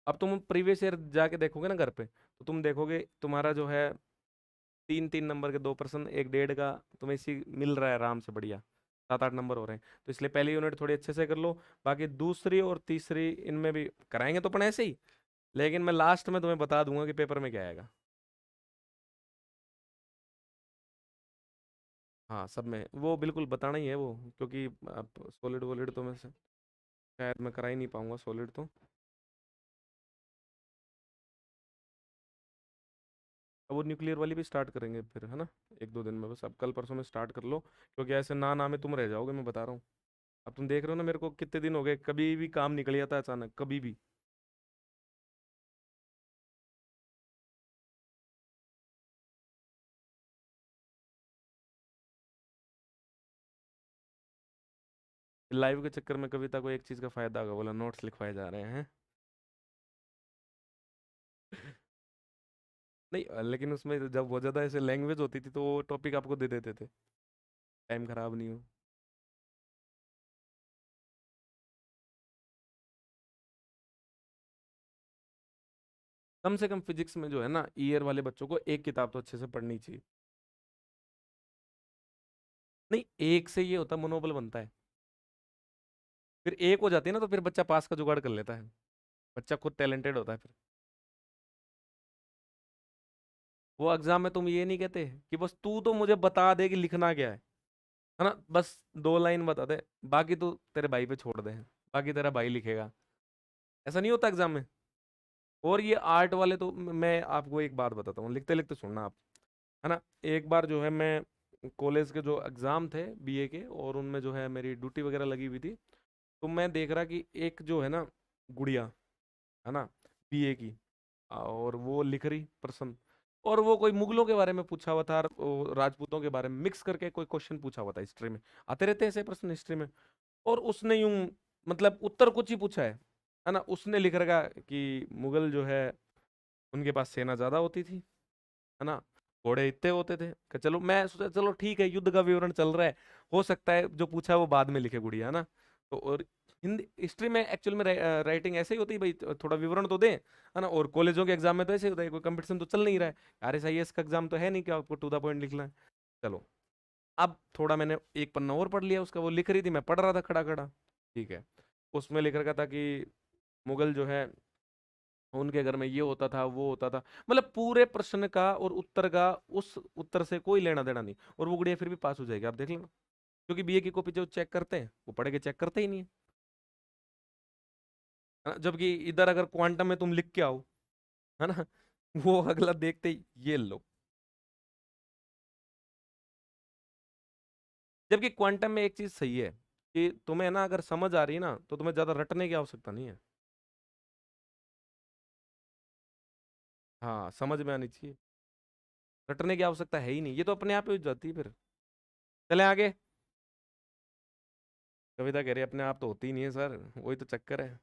अब तुम प्रीवियस ईयर जाके देखोगे ना घर पे, तो तुम देखोगे तुम्हारा जो है 3-3 नंबर के 2%, 1 1.5 का तुम्हें इसी मिल रहा है आराम से बढ़िया। 7 8 नंबर हो रहे हैं, तो इसलिए पहली यूनिट थोड़ी अच्छे से कर लो। बाकी दूसरी और तीसरी इनमें भी कराएंगे तो अपन ऐसे ही, लेकिन मैं लास्ट में तुम्हें बता दूंगा कि पेपर में क्या आएगा। हाँ सब में वो बिल्कुल बताना ही है वो, क्योंकि अब सॉलिड वॉलिड तो मैं से शायद मैं करा ही नहीं पाऊंगा सॉलिड तो। अब वो न्यूक्लियर वाली भी स्टार्ट करेंगे फिर, है ना, 1 2 दिन में। बस अब कल परसों में स्टार्ट कर लो, क्योंकि ऐसे ना ना में तुम रह जाओगे, मैं बता रहा हूँ। अब तुम देख रहे हो ना मेरे को कितने दिन हो गए, कभी भी काम निकल जाता है अचानक, कभी भी। लाइव के चक्कर में कविता को एक चीज का फायदा होगा, बोला नोट्स लिखवाए जा रहे हैं। नहीं लेकिन उसमें जब बहुत ज्यादा ऐसे लैंग्वेज होती थी तो वो टॉपिक आपको दे देते थे, टाइम खराब नहीं हो। कम से कम फिजिक्स में जो है ना, ईयर वाले बच्चों को एक किताब तो अच्छे से पढ़नी चाहिए। नहीं एक से ये होता मनोबल बनता है, फिर एक हो जाती है ना तो फिर बच्चा पास का जुगाड़ कर लेता है। बच्चा खुद टैलेंटेड होता है फिर। वो एग्जाम में तुम ये नहीं कहते कि बस तू तो मुझे बता दे कि लिखना क्या है ना, बस 2 लाइन बता दे, बाकी तू तेरे भाई पे छोड़ दे, बाकी तेरा भाई लिखेगा। ऐसा नहीं होता एग्जाम में। और ये आर्ट वाले तो मैं आपको एक बात बताता हूँ, लिखते लिखते सुनना आप, है ना। एक बार जो है मैं कॉलेज के जो एग्जाम थे बीए के, और उनमें जो है मेरी ड्यूटी वगैरह लगी हुई थी, तो मैं देख रहा कि एक जो है ना गुड़िया, है ना, बीए की, और वो लिख रही प्रश्न, और वो कोई मुगलों के बारे में पूछा हुआ था और वो राजपूतों के बारे में मिक्स करके कोई क्वेश्चन पूछा हुआ था, हिस्ट्री में आते रहते हैं ऐसे प्रश्न हिस्ट्री में। और उसने यूं मतलब उत्तर कुछ ही पूछा है ना, उसने लिख रखा कि मुगल जो है उनके पास सेना ज्यादा होती थी, है ना, घोड़े इतने होते थे। चलो मैं सोचा चलो ठीक है, युद्ध का विवरण चल रहा है, हो सकता है जो पूछा है वो बाद में लिखे गुड़िया, है ना। तो और हिंदी हिस्ट्री में एक्चुअल में राइटिंग ऐसे ही होती है भाई, थोड़ा विवरण तो दें, है ना। और कॉलेजों के एग्जाम में तो ऐसे ही होता है, कोई कंपटीशन तो चल नहीं रहा है, RSIS का एग्जाम तो है नहीं कि आपको टू द पॉइंट लिखना है। चलो अब थोड़ा मैंने एक पन्ना और पढ़ लिया उसका, वो लिख रही थी, मैं पढ़ रहा था खड़ा खड़ा, ठीक है। उसमें लिख रखा था कि मुगल जो है उनके घर में ये होता था वो होता था, मतलब पूरे प्रश्न का और उत्तर का, उस उत्तर से कोई लेना देना नहीं, और वो गुड़िया फिर भी पास हो जाएगी, आप देख लेना। क्योंकि बीए की कॉपी जो चेक करते हैं वो पढ़ के चेक करते ही नहीं है। है ना? जबकि इधर अगर क्वांटम में तुम लिख के आओ, है ना, वो अगला देखते ही ये लो। जबकि क्वांटम में एक चीज सही है कि तुम्हें ना अगर समझ आ रही है ना तो तुम्हें ज्यादा रटने की आवश्यकता नहीं है। हाँ, समझ में आनी चाहिए, रटने की आवश्यकता है ही नहीं, ये तो अपने आप ही हो जाती है फिर। चले आगे। कविता कह रही है अपने आप तो होती ही नहीं है सर, वही तो चक्कर है।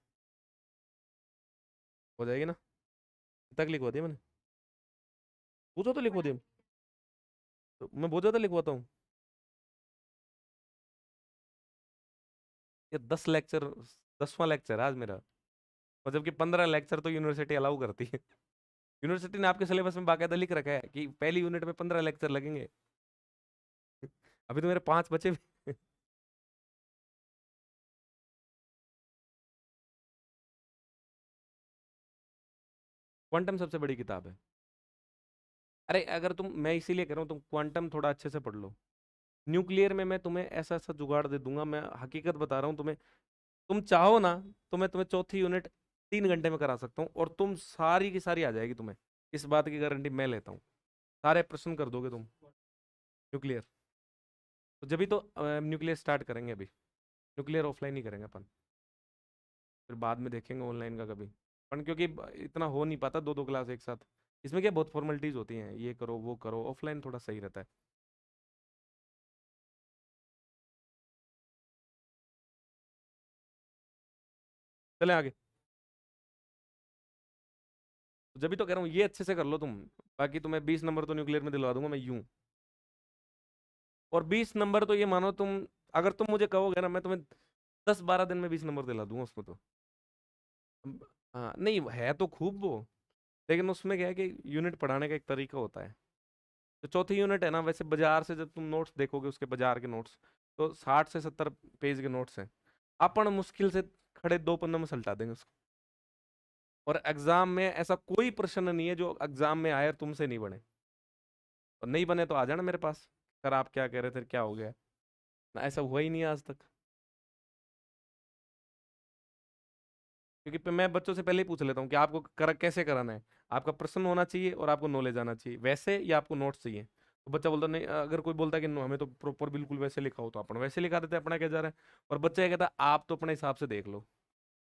हो जाएगी ना, तक लिखवा दिया मैंने, पूछो तो लिखवा दिया। तो मैं बहुत ज्यादा लिखवाता हूँ। ये 10 लेक्चर, 10वां लेक्चर आज मेरा, और जबकि 15 लेक्चर तो यूनिवर्सिटी अलाउ करती है। यूनिवर्सिटी ने आपके सिलेबस में बाकायदा लिख रखा है कि पहली यूनिट में 15 लेक्चर लगेंगे। अभी तो मेरे 5 बचे भी। क्वांटम सबसे बड़ी किताब है। अरे अगर तुम, मैं इसीलिए कह रहा हूँ तुम क्वांटम थोड़ा अच्छे से पढ़ लो। न्यूक्लियर में मैं तुम्हें ऐसा ऐसा जुगाड़ दे दूंगा, मैं हकीकत बता रहा हूँ तुम्हें। तुम चाहो ना तो मैं तुम्हें चौथी यूनिट 3 घंटे में करा सकता हूँ, और तुम सारी की सारी आ जाएगी तुम्हें। इस बात की गारंटी मैं लेता हूँ। सारे प्रश्न कर दोगे तुम न्यूक्लियर। तो जब भी तो न्यूक्लियर स्टार्ट करेंगे अभी। न्यूक्लियर ऑफलाइन ही करेंगे अपन, फिर बाद में देखेंगे ऑनलाइन का कभी। पर क्योंकि इतना हो नहीं पाता दो दो क्लास एक साथ। इसमें क्या बहुत फॉर्मेलिटीज होती हैं, ये करो वो करो, ऑफलाइन थोड़ा सही रहता है। चले आगे। तो जब भी तो कह रहा हूँ ये अच्छे से कर लो तुम। बाकी तुम्हें 20 नंबर तो न्यूक्लियर में दिलवा दूंगा मैं यूं। और 20 नंबर तो ये मानो तुम, अगर तुम मुझे कहोगे ना मैं तुम्हें 10-12 दिन में 20 नंबर दिला दूंगा उसमें तो। हाँ नहीं है तो खूब वो, लेकिन उसमें क्या है कि यूनिट पढ़ाने का एक तरीका होता है। तो चौथी यूनिट है ना, वैसे बाजार से जब तुम नोट्स देखोगे उसके बाजार के नोट्स, तो 60 से 70 पेज के नोट्स हैं। अपन मुश्किल से खड़े 2 पन्नों में सलटा देंगे उसको। और एग्जाम में ऐसा कोई प्रश्न नहीं है जो एग्जाम में आए और तुमसे नहीं बने। और नहीं बने तो आ जाना मेरे पास, सर आप क्या कह रहे थे क्या हो गया। ना ऐसा हुआ ही नहीं है आज तक। क्योंकि मैं बच्चों से पहले ही पूछ लेता हूँ कि आपको कैसे कराना है। आपका प्रश्न होना चाहिए और आपको नॉलेज आना चाहिए वैसे, या आपको नोट्स चाहिए। तो बच्चा बोलता नहीं, अगर कोई बोलता है कि हमें तो प्रॉपर बिल्कुल वैसे लिखा हो, तो अपन वैसे लिखा देते हैं, अपना क्या जा रहा है। और बच्चा ये कहता है आप तो अपने हिसाब से देख लो।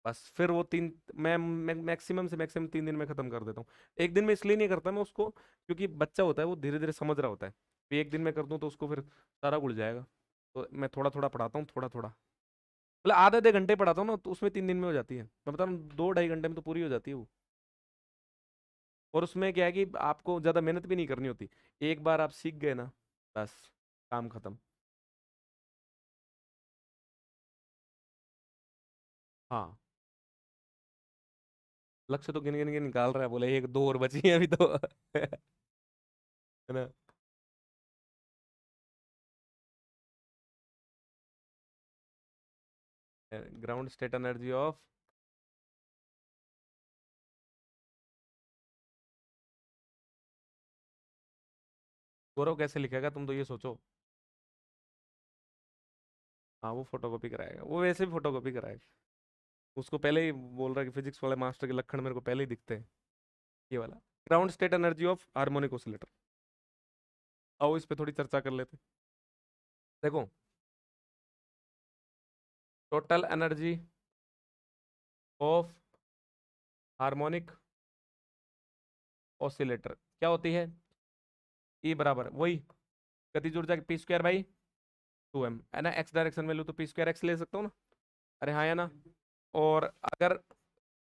बस फिर वो तीन, मैं मैक्सिमम से मैक्सिमम 3 दिन में खत्म कर देता हूँ। एक दिन में इसलिए नहीं करता मैं उसको, क्योंकि बच्चा होता है वो धीरे धीरे समझ रहा होता है। फिर एक दिन में कर दूँ तो उसको फिर सारा उड़ जाएगा। तो मैं थोड़ा थोड़ा पढ़ाता हूँ, थोड़ा थोड़ा, मतलब आधे आधे घंटे पढ़ाता हूँ ना, तो उसमें 3 दिन में हो जाती है। मैं बता रहा हूँ 2-2.5 घंटे में तो पूरी हो जाती है वो। और उसमें क्या है कि आपको ज़्यादा मेहनत भी नहीं करनी होती। एक बार आप सीख गए ना, बस काम खत्म। हाँ, लक्ष्य तो गिन गिन के निकाल रहा है, बोले एक दो और बची हैं अभी तो। है ना। ग्राउंड स्टेट एनर्जी ऑफ, गौरव कैसे लिखेगा तुम तो ये सोचो। हाँ वो फोटोकॉपी कराएगा, वो वैसे भी फोटोकॉपी कराएगा। उसको पहले ही बोल रहा है कि फिजिक्स वाले मास्टर के लक्षण मेरे को पहले ही दिखते हैं। ये वाला ground state energy of harmonic oscillator. आओ इस पे थोड़ी चर्चा कर लेते हैं। देखो, total energy of harmonic oscillator क्या होती है? ई बराबर वही गतिज ऊर्जा की P² बाई 2m है ना। एक्स डायरेक्शन में लूँ तो P²x ले सकता हूँ ना। अरे हाँ या ना। और अगर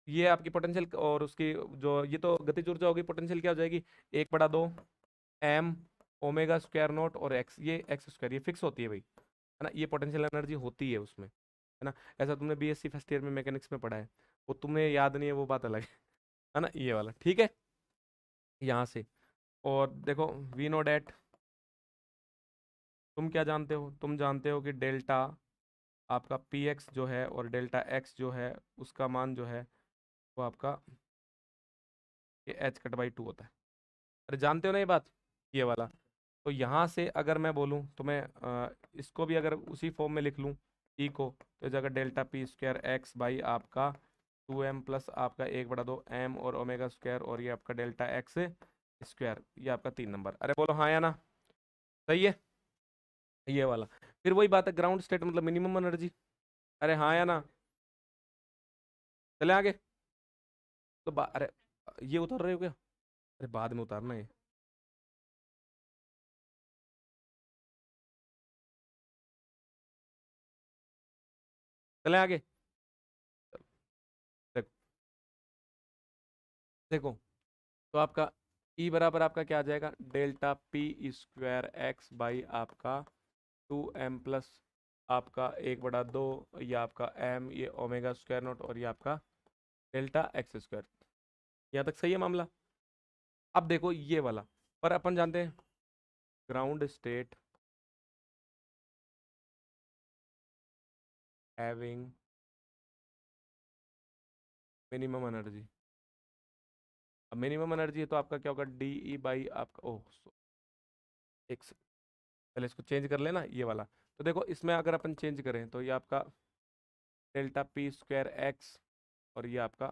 ये आपकी पोटेंशियल और उसकी जो ये तो गतिज ऊर्जा होगी, पोटेंशियल क्या हो जाएगी? 1/2 m ओमेगा स्क्वायर नॉट और एक्स, ये x², ये फिक्स होती है भाई, है ना। ये पोटेंशियल एनर्जी होती है उसमें, है ना। ऐसा तुमने बीएससी फर्स्ट ईयर में मैकेनिक्स में पढ़ा है। वो तुम्हें याद नहीं है वो बात अलग है ना। ये वाला ठीक है यहाँ से। और देखो वी नो डैट, तुम क्या जानते हो? तुम जानते हो कि डेल्टा आपका पी एक्स जो है और डेल्टा एक्स जो है, उसका मान जो है वो आपका ये h/2 होता है। अरे जानते हो ना ये बात, ये वाला। तो यहाँ से अगर मैं बोलूँ तो मैं इसको भी अगर उसी फॉर्म में लिख लूँ, ई को, तो इस जगह डेल्टा P²x बाई आपका 2m प्लस आपका 1/2 m और ओमेगा स्क्वायर, और ये आपका डेल्टा x स्क्वायर, ये आपका 3 नंबर। अरे बोलो हाँ या ना। सही है ये वाला। फिर वही बात है, ग्राउंड स्टेट मतलब मिनिमम एनर्जी। अरे हाँ या ना? चले आगे। तो अरे ये उतर रहे हो क्या? अरे बाद में उतारना है। चले आगे। देखो, देखो, तो आपका ई बराबर आपका क्या आ जाएगा, delta P square x by आपका 2m प्लस आपका 1/2, ये आपका m, ये ओमेगा स्क्वायर नोट, और ये आपका डेल्टा एक्स स्क्वायर। यहाँ तक सही है मामला? अब देखो ये वाला, पर अपन जानते हैं ground state having minimum energy. अब मिनिमम एनर्जी है तो आपका क्या होगा, डी ई बाई आपका, ओह एक पहले इसको चेंज कर लेना ये वाला। तो देखो इसमें अगर अपन चेंज करें तो ये आपका डेल्टा पी स्क्वायर एक्स, और ये आपका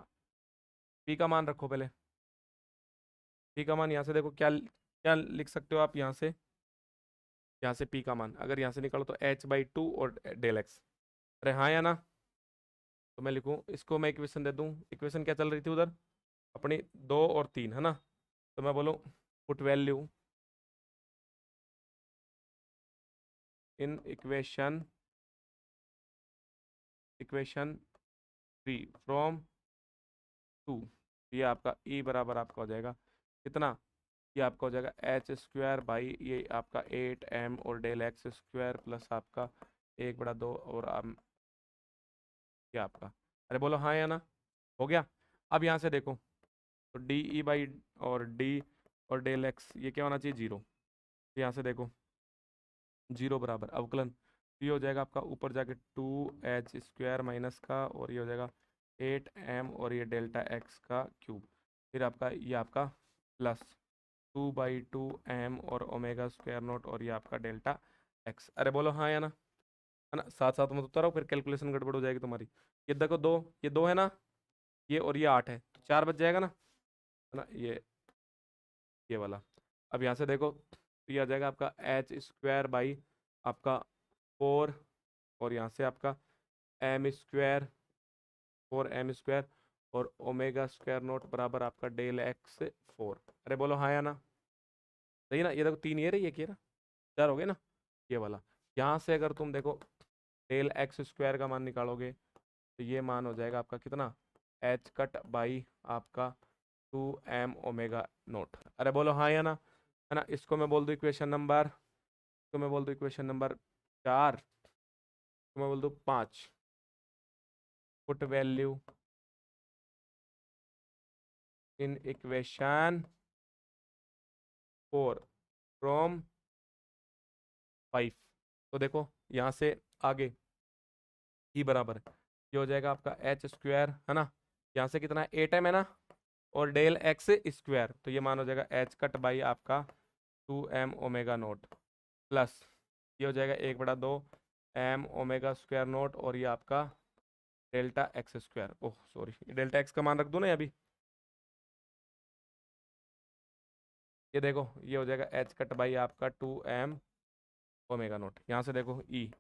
पी का मान रखो पहले। पी का मान यहाँ से देखो क्या क्या लिख सकते हो आप यहाँ से, यहाँ से पी का मान अगर यहाँ से निकालो तो h/2 और डेल एक्स। अरे हाँ या ना? तो मैं लिखूँ इसको, मैं इक्वेशन दे दूँ, इक्वेशन क्या चल रही थी उधर अपनी, 2 और 3 है ना? तो मैं बोलूँ put value in equation, equation 3 from 2। ये आपका ई बराबर आपका हो जाएगा कितना, ये आपका हो जाएगा एच स्क्वायर बाई ये आपका 8m और डेल एक्स स्क्वायर प्लस आपका 1/2 और ये आपका। अरे बोलो हाँ या ना? हो गया। अब यहाँ से देखो, तो डी ई बाई और डी और डेल एक्स ये क्या होना चाहिए, 0। यहाँ से देखो 0 बराबर अवकलन, ये हो जाएगा आपका ऊपर जाके 2h स्क्वायर माइनस का, और ये हो जाएगा 8m और ये डेल्टा एक्स का क्यूब, फिर आपका ये आपका प्लस 2/2m और ओमेगा स्क्वायर नोट, और ये आपका डेल्टा एक्स। अरे बोलो हाँ या ना? है ना? साथ साथ मत उतारो फिर कैलकुलेशन गड़बड़ हो जाएगी तुम्हारी। ये देखो दो, ये 2 है ना, ये और ये 8 है, तो 4 बच जाएगा ना, है ना? ये वाला। अब यहाँ से देखो तो ये आ जाएगा आपका एच स्क्वायर बाई आपका 4, और यहाँ से आपका एम स्क्वायर, 4m स्क्वायर, और ओमेगा स्क्वायर नोट बराबर आपका डेल एक्स 4। अरे बोलो हाँ या ना? सही ना? ये देखो 3 ये रही है, क्या 4 हो गए ना, ये वाला। यहाँ से अगर तुम देखो डेल एक्स स्क्वायर का मान निकालोगे तो ये मान हो जाएगा आपका कितना, एच कट बाई आपका 2m ओमेगा नोट। अरे बोलो हाँ या ना? है ना? इसको मैं बोल दूँ इक्वेशन नंबर, इसको मैं बोल दूँ इक्वेशन नंबर 4, इसको मैं बोल दूँ 5। Put value in equation 4 from 5। तो देखो यहाँ से आगे ही बराबर ये हो जाएगा आपका एच स्क्वायर, है ना? यहाँ से कितना है, 8m है ना, और डेल एक्स स्क्वायर, तो ये मान हो जाएगा एच कट बाई आपका 2m ओमेगा नोट, प्लस ये हो जाएगा 1/2m ओमेगा स्क्वायर नोट, और ये आपका delta x square, oh sorry delta x का मान रख दो ना अभी। ये देखो ये हो जाएगा एच कट बाई आपका 2m ओमेगा नोट। यहाँ से देखो ई,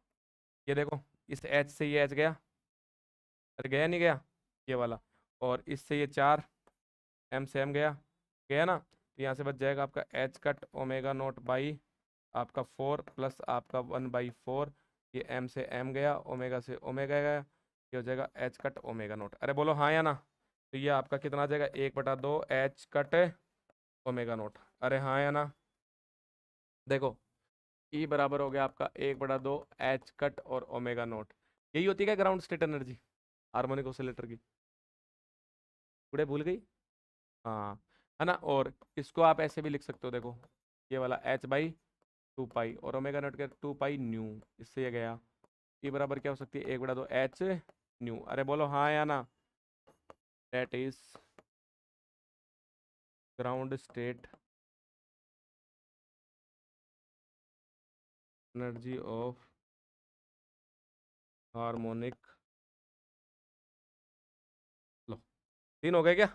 ये देखो इस एच से ये एच गया, अरे गया नहीं गया, ये वाला, और इससे ये 4m से m गया, गया ना? तो यहाँ से बच जाएगा आपका H cut omega naught by आपका 4 प्लस आपका 1/4, ये m से m गया, ओमेगा से ओमेगा गया, ये हो जाएगा एच कट ओमेगा नोट। अरे बोलो हाँ या ना? तो ये आपका कितना आ जाएगा, 1/2 एच कट ओमेगा नोट। अरे हाँ या ना? देखो ई बराबर हो गया आपका 1/2 एच कट और ओमेगा नोट। यही होती है क्या ground state energy harmonic oscillator की? पूरे भूल गई? हाँ, है ना? और इसको आप ऐसे भी लिख सकते हो, देखो ये वाला h/2 पाई और ओमेगा नोट का 2 पाई न्यू, इससे ये गया, ई बराबर क्या हो सकती है, 1/2 एच न्यू। अरे बोलो हाँ या ना? That is ground state energy of harmonic. लो 3 हो गए क्या?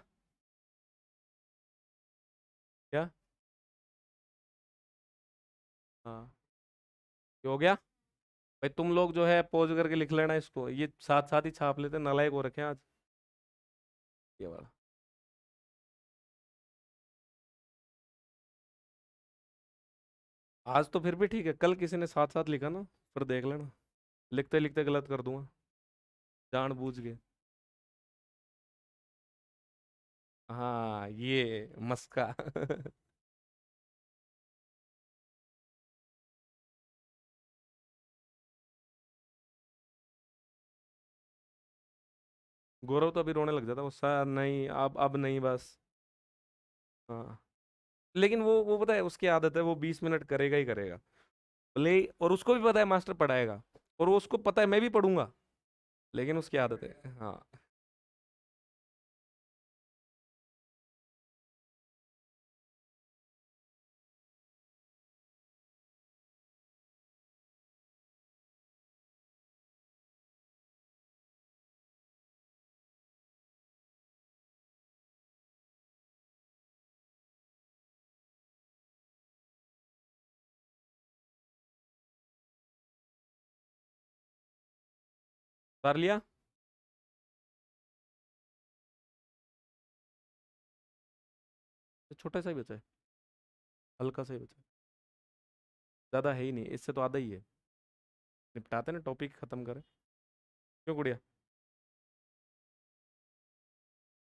क्या? हाँ, ये हो गया। भाई तुम लोग जो है पॉज करके लिख लेना इसको, ये साथ साथ ही छाप लेते, नालायक हो रखे हैं आज। ये वाला। आज तो फिर भी ठीक है, कल किसी ने साथ साथ लिखा ना, फिर देख लेना, लिखते लिखते गलत कर दूंगा जानबूझ के। हाँ ये मस्का। गौरव तो अभी रोने लग जाता, वो सर नहीं, अब नहीं बस। हाँ, लेकिन वो पता है उसकी आदत है, वो 20 मिनट करेगा ही करेगा। भले और उसको भी पता है मास्टर पढ़ाएगा, और वो उसको पता है मैं भी पढ़ूंगा, लेकिन उसकी आदत है। हाँ। उतार लिया। तो छोटा सा ही बचा है, हल्का सा ही बचा है, ज्यादा है ही नहीं, इससे तो आधा ही है। निपटाते ना, टॉपिक खत्म करें। क्यों गुड़िया?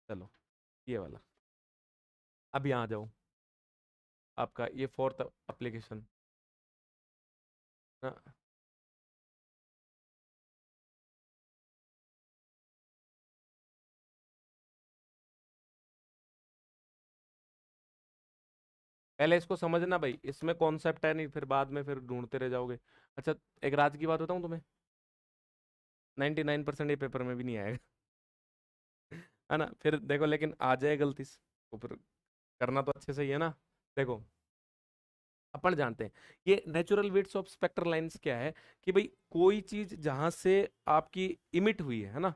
चलो, ये वाला। अब यहाँ आ जाओ, आपका ये फोर्थ एप्लीकेशन ना। पहले इसको समझना भाई, इसमें कॉन्सेप्ट है नहीं, फिर बाद में फिर ढूंढते रह जाओगे। अच्छा, एक राज की बात बताऊं तुम्हें, 99% ये पेपर में भी नहीं आएगा। है ना, फिर देखो, लेकिन आ जाए गलती से तो फिर करना तो अच्छे से ही है ना। देखो, अपन जानते हैं ये natural widths of spectral lines क्या है, कि भाई कोई चीज जहां से आपकी इमिट हुई है ना,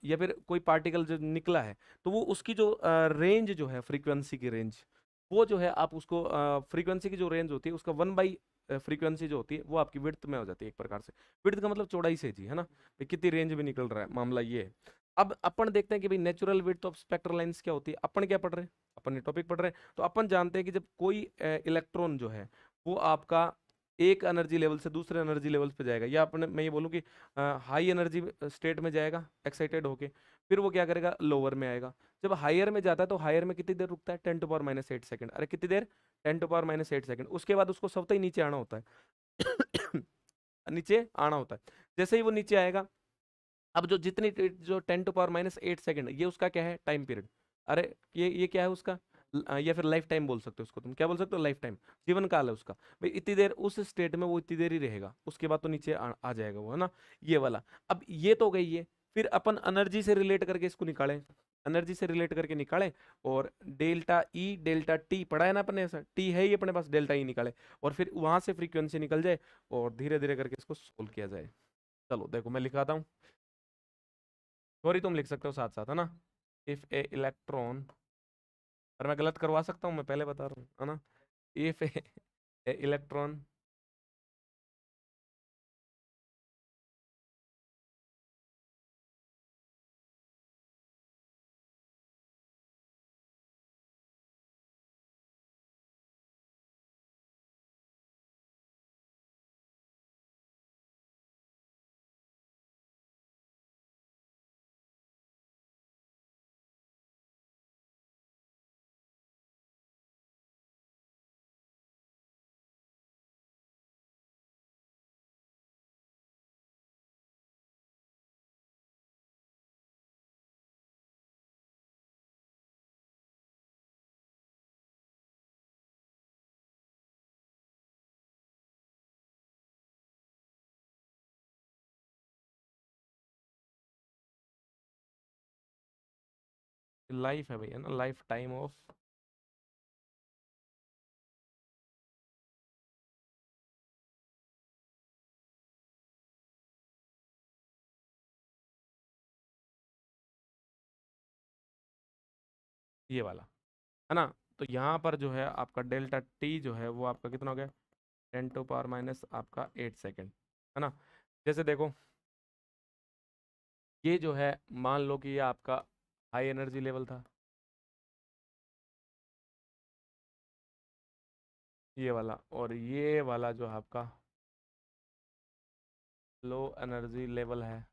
या फिर कोई पार्टिकल जो निकला है, तो वो उसकी जो रेंज जो है, फ्रीक्वेंसी की रेंज, वो जो है आप उसको, फ्रीक्वेंसी की जो रेंज होती है उसका 1/, फ्रीक्वेंसी जो होती है वो आपकी विड्थ में हो जाती है एक प्रकार से। विड्थ का मतलब चौड़ाई से जी, है ना, भाई कितनी रेंज में निकल रहा है, मामला ये है। अब अपन देखते हैं कि भाई natural width of spectral lines क्या होती है, अपन क्या पढ़ रहे हैं, अपन ये टॉपिक पढ़ रहे हैं, तो अपन जानते हैं कि जब कोई इलेक्ट्रॉन जो है वो आपका एक एनर्जी लेवल से दूसरे एनर्जी लेवल पे जाएगा, या अपने मैं ये बोलूँ कि हाई एनर्जी स्टेट में जाएगा एक्साइटेड होके, फिर वो क्या करेगा, लोअर में आएगा। जब हायर में जाता है तो हायर में कितनी देर रुकता है, 10⁻⁸ अरे कितनी देर, 10⁻⁸ उसके बाद उसको सबसे ही नीचे आना होता है। नीचे आना होता है। जैसे ही वो नीचे आएगा, अब जो जितनी जो 10⁻⁸ ये उसका क्या है, टाइम पीरियड। अरे ये क्या है उसका, या फिर लाइफ टाइम बोल सकते हो उसको, तुम क्या बोल सकते हो, लाइफ टाइम, जीवन काल है उसका। भाई इतनी देर उस स्टेट में वो इतनी देर ही रहेगा, उसके बाद तो नीचे आ जाएगा वो, है ना, ये वाला। अब ये तो गई है, फिर अपन एनर्जी से रिलेट करके इसको निकालें, एनर्जी से रिलेट करके निकालें, और डेल्टा ई डेल्टा टी पढ़ा है ना अपने, ऐसा टी है ही अपने पास, डेल्टा ई निकाले, और फिर वहां से फ्रीक्वेंसी निकल जाए, और धीरे धीरे करके इसको सोल्व किया जाए। चलो देखो मैं लिखाता हूँ, सॉरी तुम लिख सकते हो साथ साथ, है ना। इफ ए इलेक्ट्रॉन, और मैं गलत करवा सकता हूँ, मैं पहले बता रहा हूँ, है ना। इफ ए इलेक्ट्रॉन लाइफ है भैया ना, लाइफ टाइम ऑफ, ये वाला, है ना। तो यहाँ पर जो है आपका डेल्टा टी जो है वो आपका कितना हो गया, 10⁻⁸ आपका 8 सेकेंड, है ना। जैसे देखो, ये जो है मान लो कि ये आपका हाई एनर्जी लेवल था, ये वाला, और ये वाला जो आपका लो एनर्जी लेवल है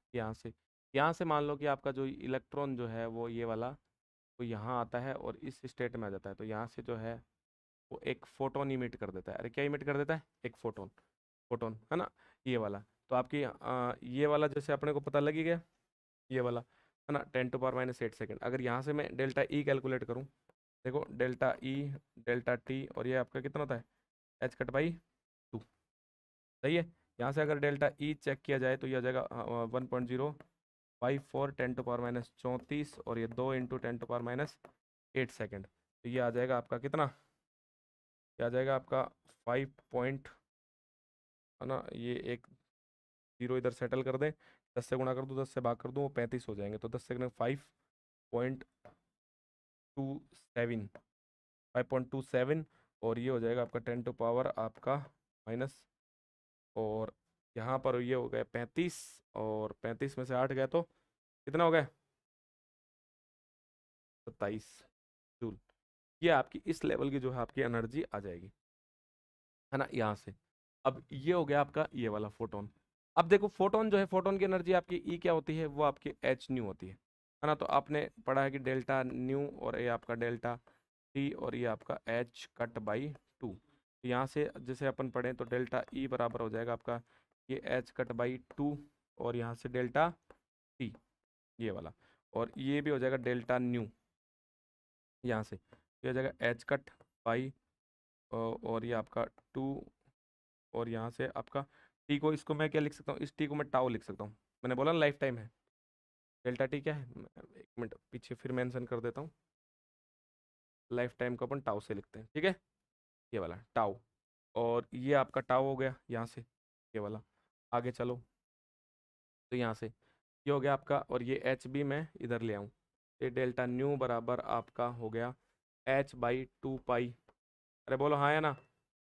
यहाँ से मान लो कि आपका जो इलेक्ट्रॉन जो है वो ये वाला, वो यहाँ आता है और इस स्टेट में आ जाता है, तो यहाँ से जो है वो एक फोटोन इमिट कर देता है। अरे क्या इमिट कर देता है? एक फोटोन। फोटोन है ना, ये वाला। तो आपकी ये वाला जैसे अपने को पता लगी गया, ये वाला है ना, 10⁻⁸ सेकेंड। अगर यहाँ से मैं डेल्टा ई कैलकुलेट करूँ, देखो डेल्टा ई, डेल्टा टी, और ये आपका कितना होता है, h/2। सही है। यहाँ से अगर डेल्टा ई चेक किया जाए तो ये आ जाएगा 1.054 10⁻⁻34, और ये 2 × 10⁻⁸ सेकेंड। तो ये आ जाएगा आपका कितना, ये आ जाएगा आपका 5 पॉइंट, है ना, ये एक जीरो इधर सेटल कर दें, 10 से गुणा कर दूँ, 10 से भाग कर दूँ, वो 35 हो जाएंगे। तो 10 से 5.27, 5.27, और ये हो जाएगा आपका 10 आपका माइनस, और यहाँ पर ये हो गया 35, और 35 में से 8 गया तो कितना हो गया, 27 जूल। ये आपकी इस लेवल की जो है आपकी एनर्जी आ जाएगी, है ना, यहाँ से। अब ये हो गया आपका ये वाला फोटोन। अब देखो फोटोन जो है, फोटोन की एनर्जी आपकी ई क्या होती है, वो आपकी एच न्यू होती है ना। तो आपने पढ़ा है कि डेल्टा न्यू, और ये आपका डेल्टा टी, और ये आपका h/2। यहाँ से जैसे अपन पढ़ें तो डेल्टा ई बराबर हो जाएगा आपका ये h/2, और यहाँ से डेल्टा टी, ये वाला, और ये भी हो जाएगा डेल्टा न्यू, यहाँ से ये हो जाएगा h/, और ये आपका 2, और यहाँ से आपका टी को, इसको मैं क्या लिख सकता हूँ, इस टी को मैं टाउ लिख सकता हूँ। मैंने बोला ना लाइफ टाइम है। डेल्टा टी क्या है, एक मिनट पीछे फिर मेंशन कर देता हूँ। लाइफ टाइम को अपन टाउ से लिखते हैं, ठीक है, ये वाला टाउ। और ये आपका टाउ हो गया यहाँ से, ये वाला। आगे चलो, तो यहाँ से ये हो गया आपका, और ये एच भी मैं इधर ले आऊँ, ये डेल्टा न्यू बराबर आपका हो गया h/2 पाई। अरे बोलो हाँ या ना,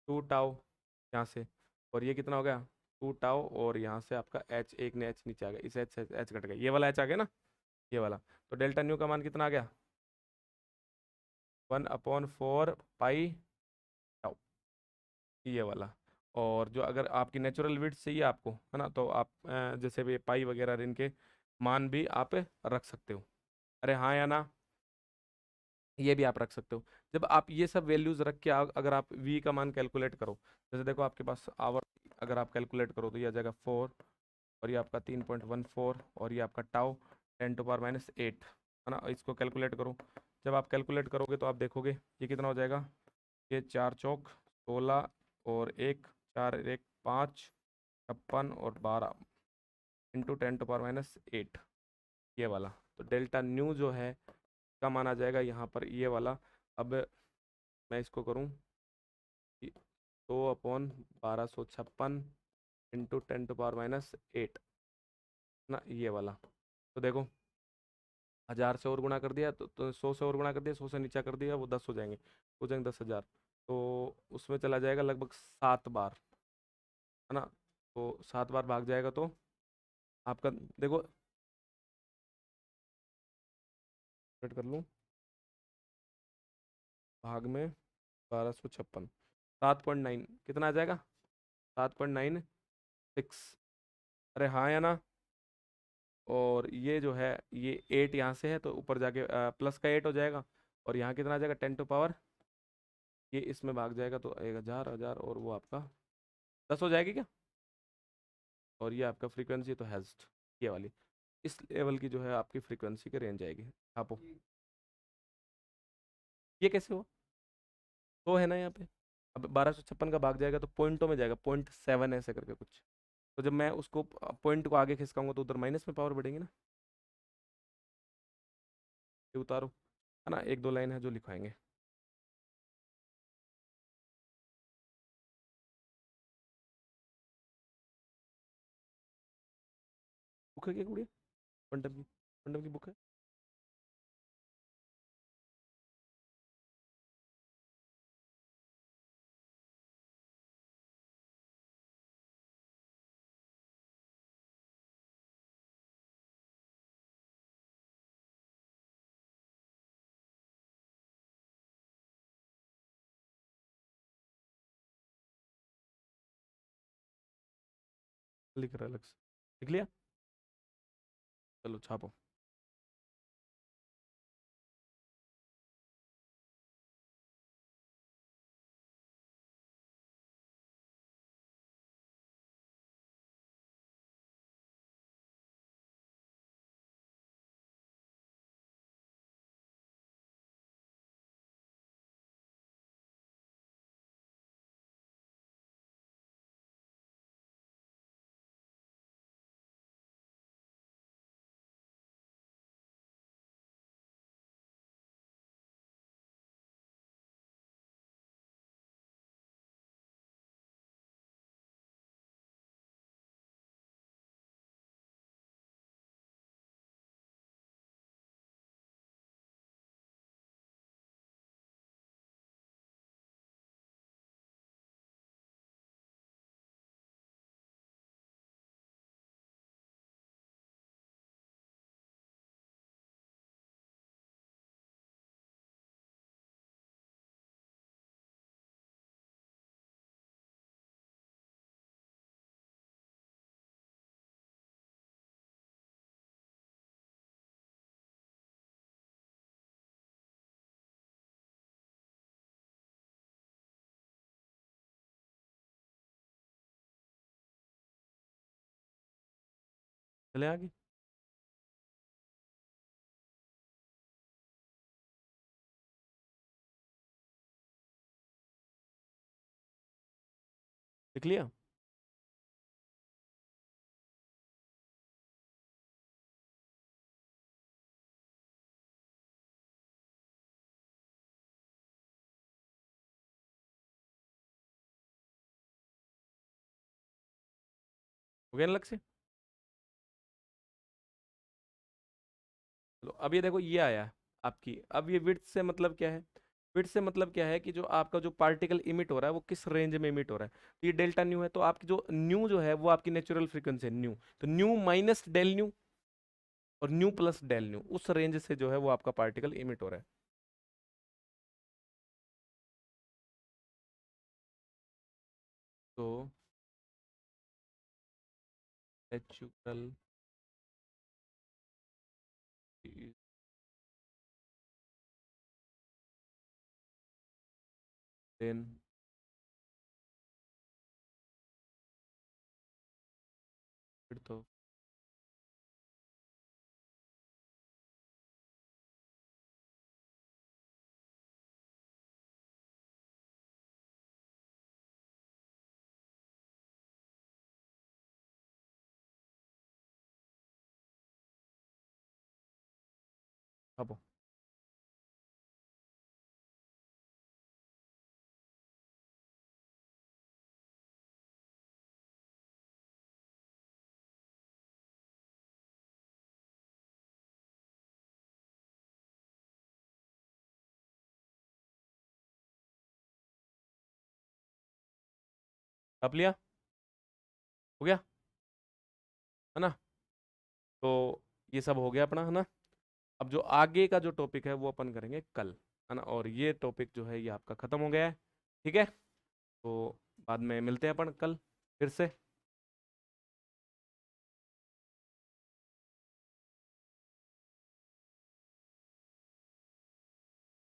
2 टाउ यहाँ से, और ये कितना हो गया, 2 टाउ, और यहाँ से आपका एच, एक ने एच नीचे आ गया, इस एच एच कट गया, ये वाला एच आ गया ना, ये वाला। तो डेल्टा न्यू का मान कितना आ गया, 1/4 पाई टाउ, ये वाला। और जो अगर आपकी नेचुरल विड्थ चाहिए आपको, है ना, तो आप जैसे भी पाई वगैरह इनके मान भी आप रख सकते हो। अरे हाँ या ना, ये भी आप रख सकते हो। जब आप ये सब वैल्यूज रख के अगर आप वी का मान कैलकुलेट करो, जैसे देखो आपके पास आवर, अगर आप कैलकुलेट करो तो ये आ जाएगा 4, और ये आपका 3.14, और ये आपका टाउ 10⁻⁸ है ना। इसको कैलकुलेट करो, जब आप कैलकुलेट करोगे तो आप देखोगे ये कितना हो जाएगा, ये 4 चौक 16, और एक 4 1 5, 56 और 12 × 10⁻⁸ ये वाला। तो डेल्टा न्यू जो है का माना जाएगा यहाँ पर ये वाला। अब मैं इसको करूँ, 2/1256 × 10⁻⁸ ना, ये वाला। तो देखो 1000 से और गुणा कर दिया तो 100 से और गुणा कर दिया, 100 से नीचा कर दिया, वो 10 हो जाएंगे 10,000। तो उसमें चला जाएगा लगभग 7 बार, है ना। तो 7 बार भाग जाएगा तो आपका, देखो सेट कर लूँ, भाग में 1256, 7.9 कितना आ जाएगा, 7.96। अरे हाँ या ना। और ये जो है ये 8 यहाँ से है, तो ऊपर जाके प्लस का 8 हो जाएगा, और यहाँ कितना आ जाएगा 10 ये इसमें भाग जाएगा तो 1000, 1000, और वो आपका 10 हो जाएगी क्या। और ये आपका फ्रीक्वेंसी तो हैज़, ये वाली इस लेवल की जो है आपकी फ्रीक्वेंसी की रेंज आएगी। आपको ये कैसे हो, तो है ना यहाँ पे। अब 1256 का भाग जाएगा तो पॉइंटों में जाएगा, 0.7 ऐसे करके कुछ। तो जब मैं उसको पॉइंट को आगे खिसकाऊंगा तो उधर माइनस में पावर बढ़ेगी ना, ये उतारो, है ना, एक दो लाइन है जो लिखवाएंगे। बुक है क्या गुड़िया, क्वांटम की बुक है। लिख रहा है अलग से, लिख लिया? चलो छापो। चले आगे। लिख लिया? हो गया ना अलग से? चलो अब ये देखो, ये आया आपकी। अब ये विड्थ से मतलब क्या है? विड्थ से मतलब क्या है कि जो आपका जो पार्टिकल इमिट हो रहा है वो किस रेंज में इमिट हो रहा है। तो ये डेल्टा न्यू है, तो आपकी जो न्यू जो है वो आपकी नेचुरल फ्रीक्वेंसी है न्यू। तो न्यू माइनस डेल न्यू और न्यू प्लस डेल न्यू, उस रेंज से जो है वो आपका पार्टिकल इमिट हो रहा है। तो नेचुरल देन फिर तो अब अब लिया? हो गया है ना? तो ये सब हो गया अपना, है ना? अब जो आगे का जो टॉपिक है वो अपन करेंगे कल, है ना? और ये टॉपिक जो है ये आपका खत्म हो गया है। ठीक है, तो बाद में मिलते हैं अपन कल फिर से।